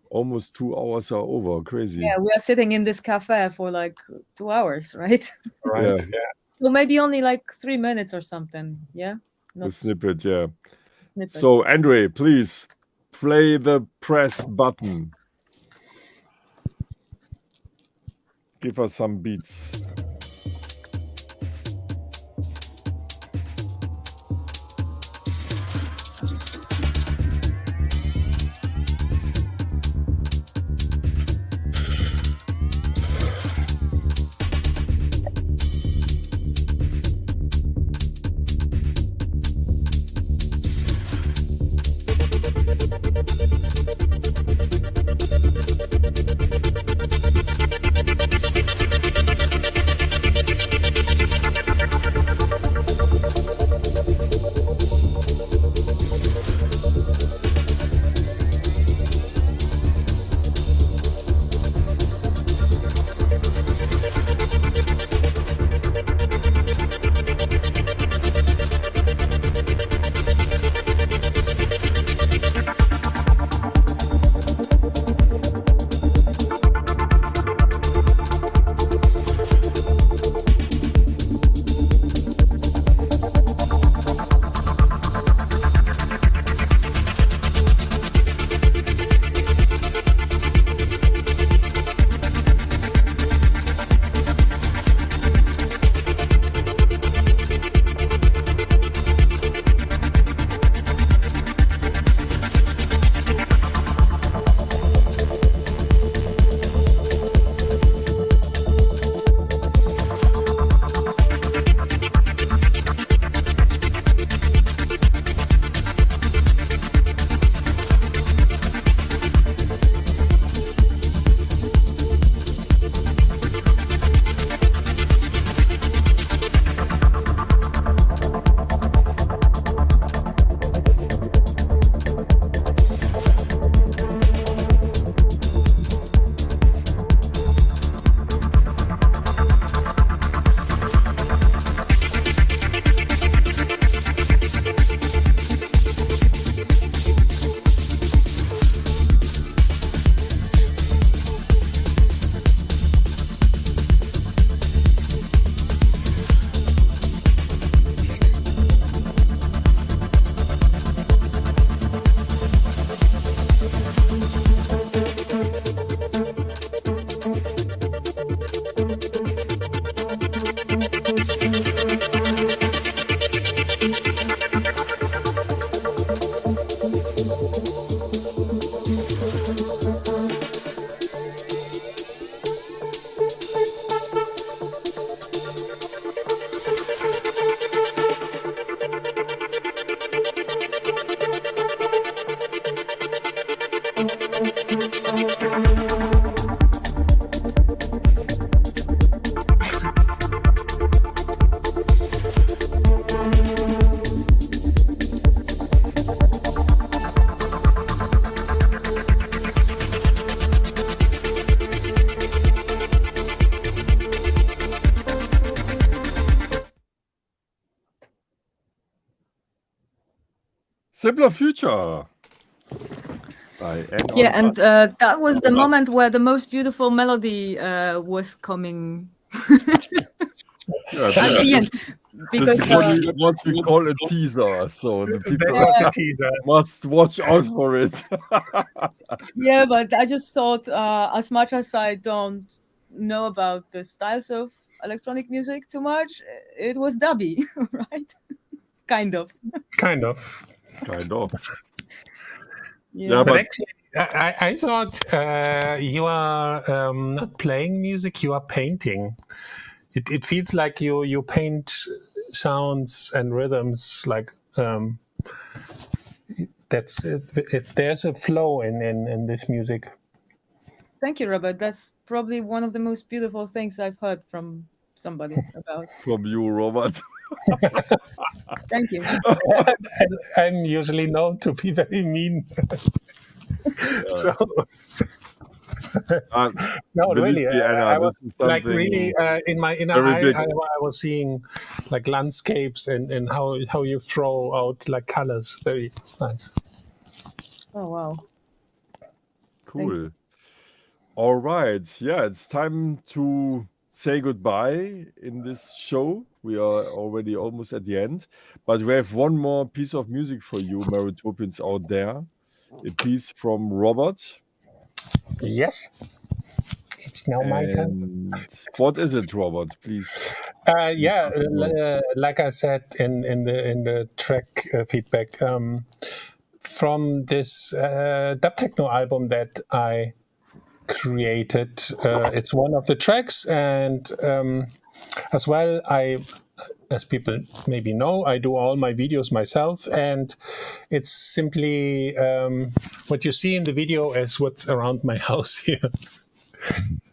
almost 2 hours are over. Crazy. Yeah, we are sitting in this cafe for like 2 hours, right? Right. Yeah. Yeah. Well, maybe only like 3 minutes or something. Yeah. The snippet, yeah. Snippet. So, Andre, please play the press button. Give us some beats. Simpler Future. By An On Yeah, and Bast. that was the moment where the most beautiful melody was coming Yeah, at the end. this Because is what we call a teaser, so the people That was a teaser. must watch out for it. yeah, but I just thought, as much as I don't know about the styles of electronic music too much, it was dubby, right? Kind of. Kind of. Kind of. Yeah. But actually, I thought you are not playing music, you are painting. It feels like you paint sounds and rhythms like that's there's a flow in this music. Thank you, Robert. That's probably one of the most beautiful things I've heard from somebody about. From you, Robert. Thank you. I'm usually known to be very mean. So no, believe really, me, Anna, I was this is like something really in my inner very eye. big. I was seeing like landscapes and how you throw out like colors. Very nice. Oh, wow. Cool. All right. Yeah, it's time to say goodbye in this show. We are already almost at the end, but we have one more piece of music for you, Marotopians out there. A piece from Robert. Yes. It's now my time. And what is it, Robert? Please. Yeah, like I said in the track feedback, from this dub techno album that I created, it's one of the tracks, and as well, as people maybe know, I do all my videos myself, and it's simply what you see in the video is what's around my house here.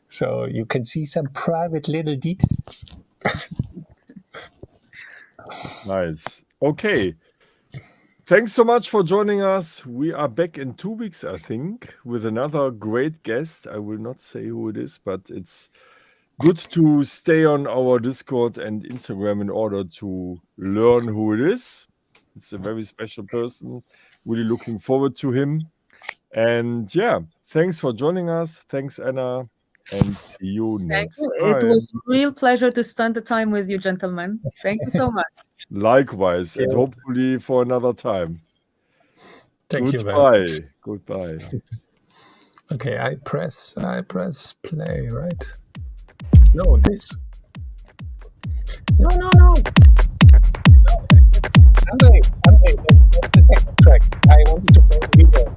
So you can see some private little details. Nice. Okay. Thanks so much for joining us. We are back in 2 weeks, I think, with another great guest. I will not say who it is, but it's good to stay on our Discord and Instagram in order to learn who it is. It's a very special person. Really looking forward to him. And yeah, thanks for joining us. Thanks, Anna. And see you next time. It was a real pleasure to spend the time with you, gentlemen. Thank you so much. Likewise, and hopefully for another time. Thank you very much. Goodbye. Okay, I press play, right? No, this. No. Andre, that's the techno track. I wanted to play the video.